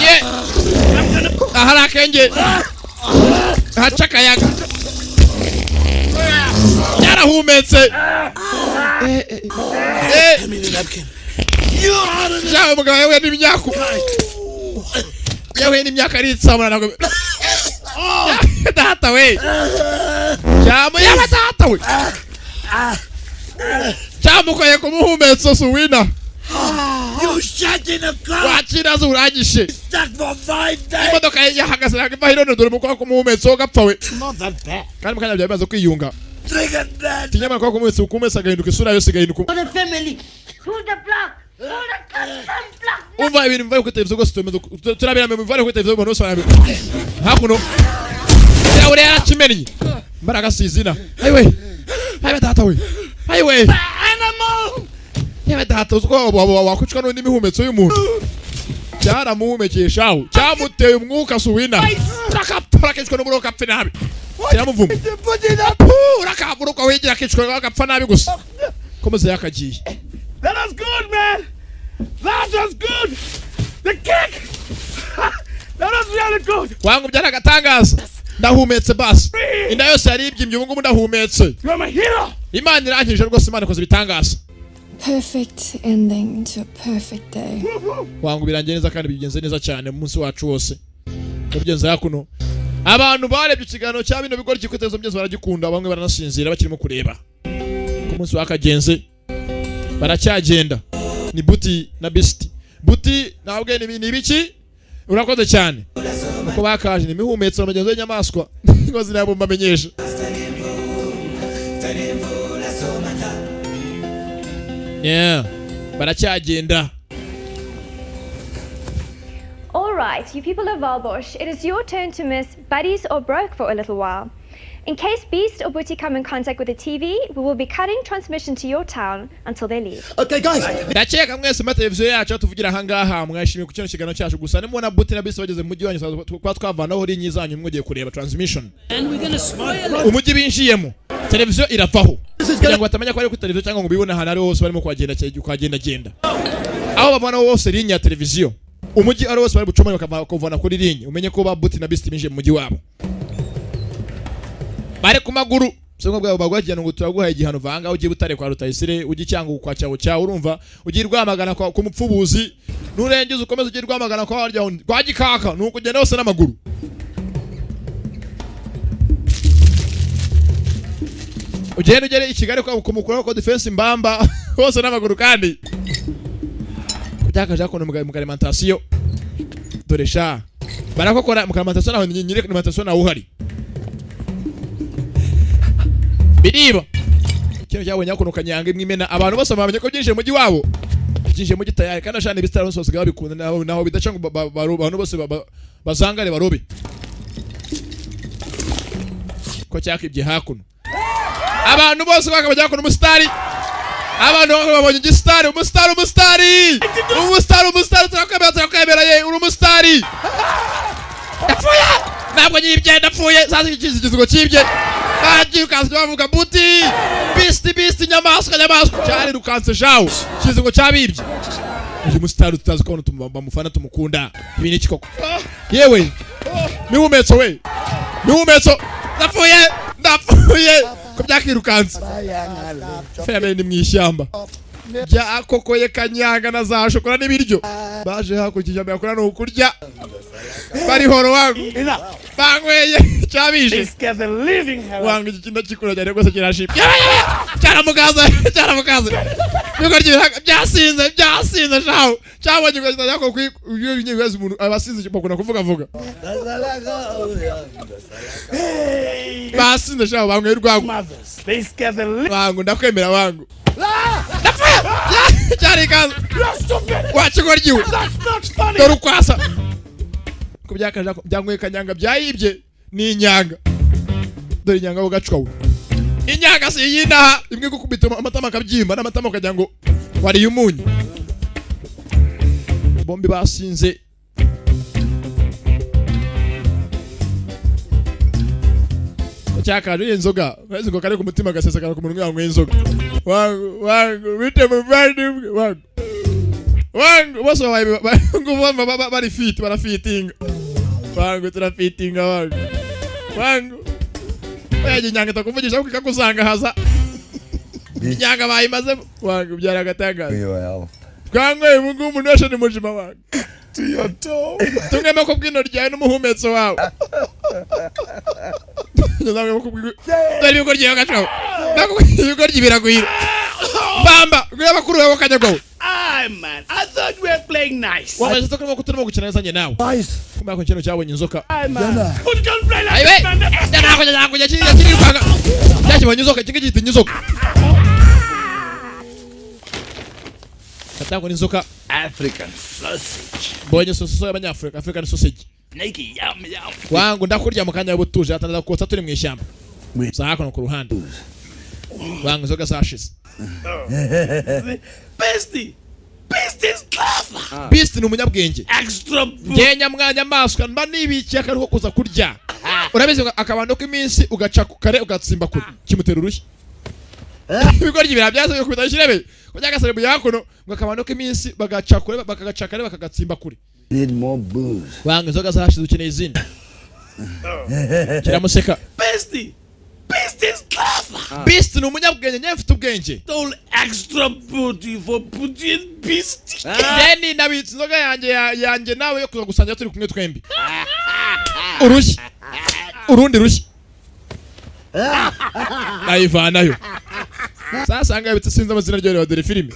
Ye. Ahara kenge. Hachaka yaga. Yarahumetse. Yawe mugabo yewe n'imyaka. Yewe n'imyaka ritsamana nago. Data we. Jamu yaba data we. Jamu koye kumuhumetso suwina. You shot in a car. Wachira zuragishe. Stuck for 5 days. Imodoka yahagaze nakimva hino dore mukwa kumuhumetso gapfa we. Not that bad. Kandi mukanya byabaze kwiyunga. Trigger that. Tinyama kwa kumuhumetso kumesa gahinduka isura yose gahinduka. For the family. Who's the block? Umva ibintu mvaye ku televiziyo gose turabira mu mvare ku televiziyo bano sona hakuno ya ure arakimenye mbaraga sizina ayiwe data we ayiwe Animal. yewe data uko wakucwa no n'imihumetso y'umuntu cyara muhumekeshaho cyamuteye umwuka suwina rakapora kicwa n'umuro kapfe nabi cyamuvuma urakaburuka wigira kicwa kapfa nabi gusa komeze yakagiye. That was good, man. That was good. The kick. That was really good. Wangu byaragatangaza. Ndahumetse basi. Inda yose yaribyimbye ubu ngubu ndahumetse. You're my hero. Imana irankije rwose Imana ikoze bitangaza. Perfect ending to a perfect day. Wangu birangiye neza kandi bigenze neza cyane mu munsi wacu wose. Kubigenza yakuno. Abantu barebye ikiganiro cya bino bigori kikotezo byose baragikunda bamwe baranasinzira bakirimo kureba. Ku munsi wakagenze baracyagenda. Ni buti na beast. Buti nabwe ni ibiki urakoze cyane. Uko bakaje ni mihumetso amagenzo y'inyamaswa. ngozi nabo mbamenyesha yeah baracyagenda. All right, you people of Valbosch, it is your turn to miss Buddies or Broke for a little while. In case Beast or Booty come in contact with the TV, we will be cutting transmission to your town until they leave. Okay, guys. Ndacheka mwese mu televiziyo yacu tuvugira hangaha mwashimiye ku kino kiganiro cyacu gusa nimubona Booty na Beast bageze mu mujyi wanyu kwa twavanaho rinyi zanyu mwogiye kureba transmission. And we're gonna smile. Umujyi binjiyemo. Televiziyo iravaho. Kugira ngo batamenya ko ari ku televiziyo cyangwa ngo bibone ahantu ari hose barimo kwagenda genda. Aho bavana hose rinyi ya televiziyo. Umujyi ari hose bari bucomanya bakavana kuri rinyi. Umenye ko ba Booty na Beast binjiye mu mujyi wabo. Bare ku maguru soko bwabo bagwajyana ngo turaguhaye igihano vanga ugiye butare kwa Rutayisire ugicyanga kwa cyawo cyawo urumva ugirwa amagana ku mupfubuzi nurengize ukomeze ugirwa amagana kwa warya kwa gikaka nuko ugenda hose n'amaguru. Ugere i Kigali kwa kumukura ko defense mbamba hose n'amaguru kandi kutakaje ko mu alimentation dore sha barakokora mu alimentation naho nyire alimentation naho uhari biriba kino cyabonye ko nukanyanga imwimena abantu bose bamenye ko byinjiye mu mujyi wabo byinjiye mu gitayari kandi ashane bistara bose basigaye babikunda naho bidaca ngo abantu bose bazangare barobe ko cyakibye hakuno abantu bose bakabajya ko umusitari abantu babonye igistari umusitari turakwemera ye uri umusitari yapfuye ntabwo nyibye ndapfuye sasa ikizigo kibye agiye ukaza bavuga Booty Beast nyamaswa cyari rukanse jawo kizigo cyabibye uyu musitari tutazi ko bamufana tumukunda ibi ni kikoko yewe nihumetso ndapfuye ko byakirukanse feme ni mwishyamba bya kokoye kanyanga na za shokora n'ibiryo baje hakurikije amakora no kurya bari horo wangu bangweye cyabije wangu ikintu kikura cyane rwose kirashimye cyaramugaza byasinze shawo cyabonye ngo cyako ibibazo umuntu abasinze bakunda kuvuga basinze shawo bangweye rwangu wangu ndakwemera wangu cyari kaza wachigoryiwe dore ukwasa ko byakaje byangwe kanyanga byayibye ni inyanga dore inyanga wo gacwawe inyanga si yinaha imwe gukubita amatama kabyimba n'amatama kajya ngo wari yumunyu bombi basinze cyakaje inzoga ngo kare ku mutima gasesakara ku munwa ngo inzoga wangu bite muvandimwe wangu bose ngo bari fit barafitinga wangu turafitinga wangu yaje nyanga takuvugisha ko kakuzanga haza nyanga bayimaze wangu byara gatagaza kwangwe mungu munoshe ni mujima wangu tuyoto tungema ko bwino ryaye n'umuhumetso wawe nzawe ko bwino dali ko ryaye gacho nako ko ryibiraguhira bamba ngwe bakuru babo kanyagwa man, I thought we were playing nice. Wa maze tokamo kuturimo gukina neza nawe kuma ko kintu cyabonye inzoka Put gun play like this man. Nako kiri kwanga cyakibonye inzoka kingi giti inzoka Katako inzoka African sausage. Bonye soso y'abanyafrika African sausage. Nike yum. Wangu ndakurya mu kanya butuje atanaza kotsa turi mu ishyamba. Saka no ku ruhande. Wangu inzoka sashize. Beast is clever. Beast ni umunyabwenge. Extra. Ngenya mwanya maswa mba nibikiye akaruho kuza kurya. Urabizi akabando k'iminsi ugaca kare ugatsimba kuri kimutera urushyi. Ibigoryi birabyaza yo kubitashirebe. Kujya gasare mu yakono ngo akabando k'iminsi bagaca kure bakagaca kare bakagatsimba kuri. Need more booze. Wangu inzoga zashize ukeneye izindi. Kiramuseka. Beast is clever. Beast ni umunyabwenge nyafite ubwenge. Stole extra booty for putting Beast. Deni nabitse inzoga yanjye nawe yo kuza gusangira turi kumwe twembi. Urushyi. Urundi rushyi. Ayivanayo. Sasa anga bitse sinza amazina ryo wa dore filime.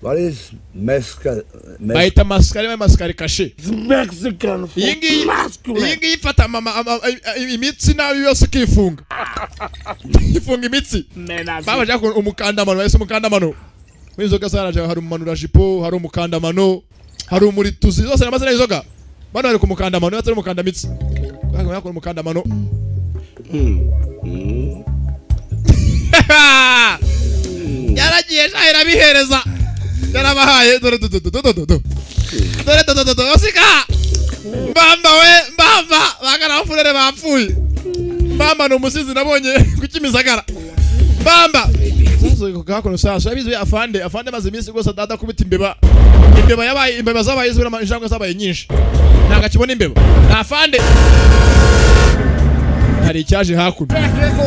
What is mescal? Baita maskari kashe. Mexican for masculine. Yingi ifata imitsi nayo yose kifunga. Ifunga imitsi. Baba jako umukandamano, wese umukandamano. Wizoga saraje hari umanura jipo, hari umukandamano, hari umurituzi zose namazina yizoga. Bano ari kumukandamano, yatari umukandamitsi. Bako yakora umukandamano. Yaragiye shahira bihereza. Yarabahaye dore osika. Mbamba bagara bafurere bapfuye. Mbamba no musizi nabonye kukimisagara. Mbamba sasa kako sasa abizi afande maze iminsi gose dada kubita imbeba yabaye imbeba zabaye izura amanjangwe zabaye nyinshi ntaga kibona imbeba afande hari icyaje hakuno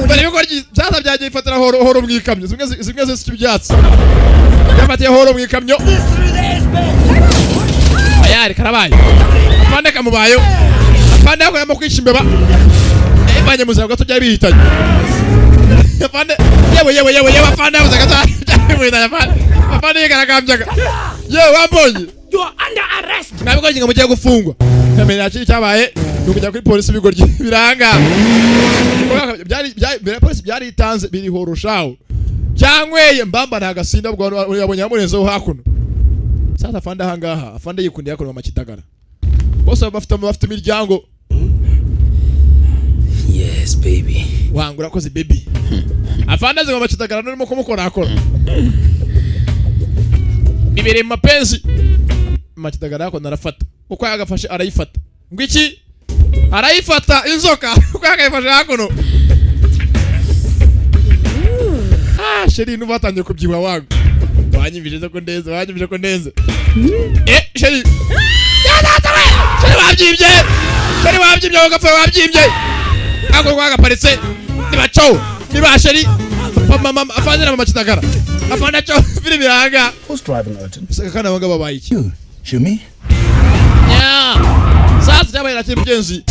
bari bikorye byaza byagiye ifatira horo mwikamyo zimwe zisi byatsi yafatiye horo mwikamyo ayari karabaye afande kamubayo afande yako yamo kwica imbeba ebanye muzaba gato byari bihitanye afande yewe afande muzagata afande yigaragambyaga yewe wambonye You are under arrest. Nabiko ngo mugiye gufungwa kamera cyo cyabaye nukujya kuri polisi bigoryi biranga polisi byari itanze biri horoshaho cyangweye mbamba ntagasinda bwo yabonye yamurenzeho hakuno sasa afande ahangaha afande yikundiye yakora amakitagara bose bafite imiryango. Yes baby wangura koze baby afande azi amakitagara nurimo kumukora akora bibere mapenzi makitagara yako narafata uko yagafashe arayifata ngwiki arayifata inzoka uko yagafashe hakuno sheri nubatanye kubyiwa wangu wanyimvije ko ndeze sheri sheri wabyibye ugafa wabyibye ako kwagaparitse nibacho nibasheri mama afanye na makitagara afana cyo biri biranga. Who's driving urgent? Saka kana wanga babaye iki You me? Yeah. Sasa jabaye nakiri mugenzi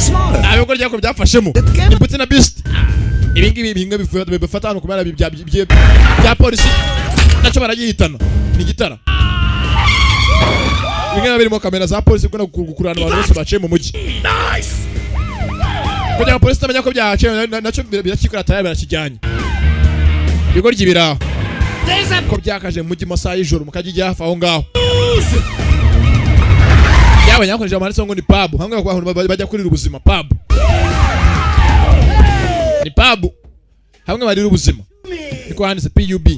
abiko ryako byafashemo iputi na beast ibingibi bihinga bifatana kumara bya polisi naco baragihitana ni gitara binga birimo kamera za polisi kuna gukurana abantu bose baciye mu mugi. Nice. Kujya polisi tamenya ko byaciye naco birakikora tayari barakijyanye bigoryi biraho ko byakaje mu mugi masaha y'ijoro mukajya hafi aho ngaho yawe nyakoresha amaritse ngo ni pub hamwe abantu bajya kurira ubuzima pub ni pub hamwe barira ubuzima niko handitse PUB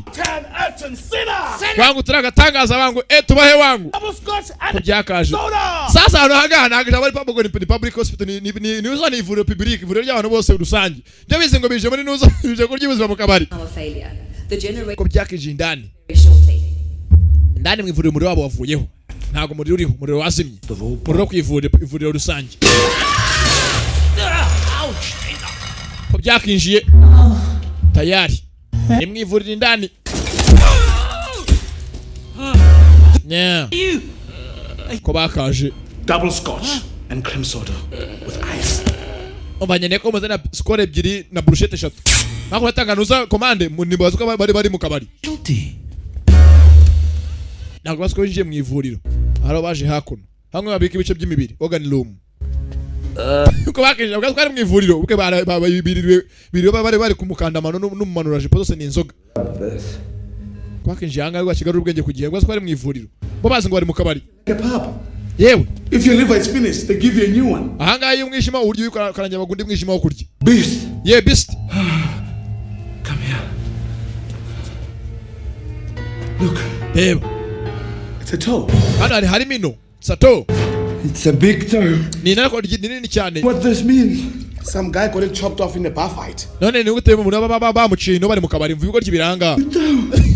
wangu turagatangaza wangu tubahe wangu ko byakaje sasa hano hanga nagaje bari pub ngo ni public hospital ni uzo ni ivuriro public ivuriro ry'abantu bose rusange byo bize ngo bije muri nuzo bije kurya ubuzima mu kabari ko byakije indani mu ivuriro muri wabo wavuyeho ntago muri uriho muri wazimye muri kwivuriro rusange ko byakinjiye tayari ni mwivuriro indani ko bakaje double scotch and cream soda with ice. Obanyene ko muzana score ebyiri na bruschette 3 bako batanganuza commande nibaza ko bari mu kabari ntabwo basikoje mu ivuriro haro baje hakuno hamwe babika ibice by'imibiri organ room ko bakije ubwo twari mu ivuriro ubwe biri bari kumukandamano n'umumanura jipo zose n'inzoga kwakije hanga rwakigarura ubwenge kugiye ubwo twari mu ivuriro bo bazi ngo bari mu kabari yewe if your liver is finished they give you a new one. Ahanga y'umwijima uburyo ukaranje bagundi mwijima wo kurya Beast. Yeah beast. Come here. Look. Babe. It's a toe. Hano hari mino. It's a toe. It's a big toe. Ni nako nini cyane. What this means? Some guy got it chopped off in a bar fight. None ni gute mu bamucino bari mu kabari mvuye ko biranga.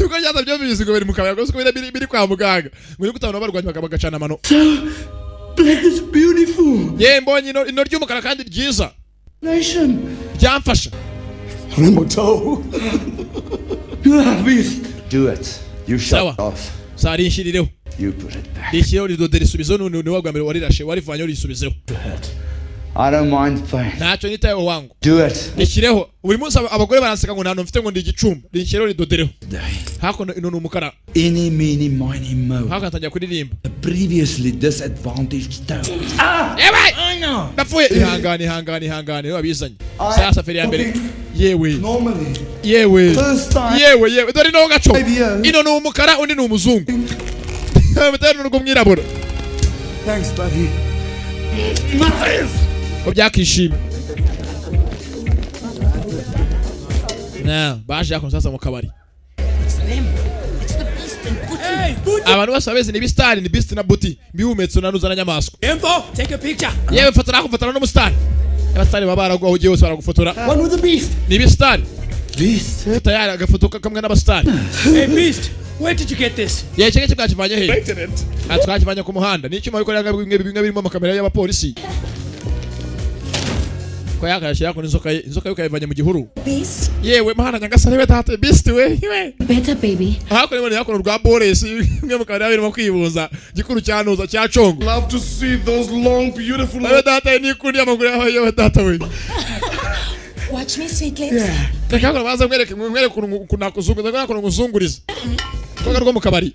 Uko yaza byo bizigo bari mu kabari ko biri kwa muganga. Muri gutana barwanya bagacana amano. Black is beautiful. Yeah, mbonye ino ry'umukara kandi ryiza. Nation. Byamfasha. Rainbow toe. You are beast. Do it. You shut off. Sari nshirireho. You put it back. Dishiro ridodere subizo none wagwambere warirashe warivanye urisubizeho. I don't mind fine. Ntacyo nitayeho wangu. Do it. Nishyireho. Buri munsi abagore baranseka ngo ntantu mfite ngo ndi igicumbi. Nishyireho ridodereho. Hakuno ino numukara. Any meeny miny mo. Hakatangira kuririmba. A previously disadvantaged stone. I know. Napfuye ihangane wabizanye. Sasa feri ya mbere. Yewe. Normally. Yewe. Yewe. Dore no gacho. Ino numukara undi numuzungu. Mutano nuko mwirabura. Thanks, buddy. Ko byakishima. Baje yakon sasa mu kabari. Abantu bose babeze ni bistari ni beast na buti bihumetso nanuzana nyamaswa. Info, take a picture. Yewe mfatana no mustari. Abastari babaragwa aho giye bose baragufotora. One with the beast. Ni bistari. Beast. Tayari agafotoka kamwe n'abastari. Hey beast, where did you get this? Ye cheke cyakivanye he. Atwakivanye ku muhanda. Ni cyuma bikorera bimwe birimo amakamera y'abapolisi. Ko yakashira ko inzoka yukayivanye mu gihuru. Beast. Yewe mahana nyagasare we tate beast we. Better, baby. Hako ni yako rwa Boris mwe mukamera birimo kwibuza gikuru cyanuza cya Congo. Love to see those long beautiful we tate ni kuri amaguru yaho yewe tate we. Watch me, sweet lips. Taka ko baza mwereke kunakuzunguza ko nguzunguriza. Koga rwo mu kabari.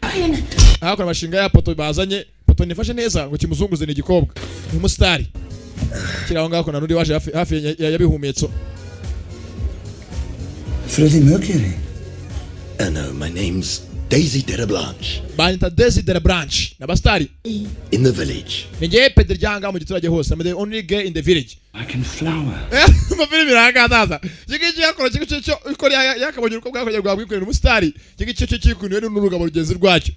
Hako abashinga ya poto bazanye poto nifashe neza ngo kimuzunguze ni igikobwa. Ni umusitari. Kiraho ngako nanundi waje hafi yabihumetso. Freddie Mercury. No, my name's Daisy Derablanche. Banyita Daisy Derablanche. Nabastari. In the village. Ngiye Pedro Janga mu giturage hose. I'm the only girl in the village. I can flower. Mafili biranga sasa. Kiki yakora kiki cyo ikora yakabonye uko bwako rwa bwikorera umusitari. Kiki cyo kikunwe n'urugabo rugenzi rwacyo.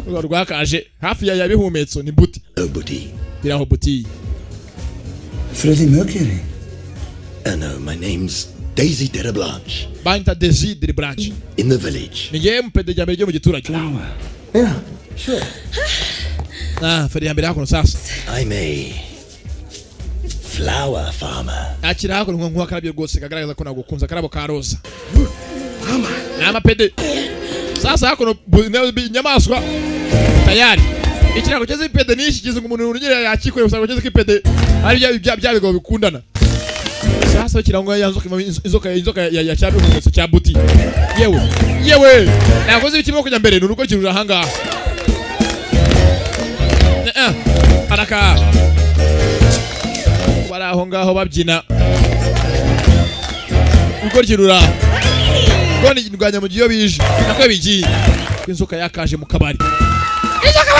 Rwakaje hafi yabihumetso ni buti. Buti. Biraho buti. Freddie Mercury. No, my name's Daisy Derablanche. Banyita Daisy Derablanche. In the village. Ngiye mpede jambe ryo mu giturage. Flower. Yeah, sure. Feri ya mbere yako sasa. I'm a flower farmer. Akira hako nkuwa karabye rwose kagaragaza ko nagukunza karabo ka roza. Nama pede. Sasa hako nyamaswa tayari. Ikirako cyeze ipede nishikize umuntu urugere yakikore usanga cyeze ipede ari byabigo bikundana. Sasa kirango inzoka ya cyabihumetso cya buti. Yewe. Nakoze ibikimo kujya mbere nuruko kirura hanga. Araka. Baraho ngaho babyina. Uko kirura. Goni ndwanya mu giyo bije. Nakwe bigiye. Inzoka yakaje mu kabari. Inzoka!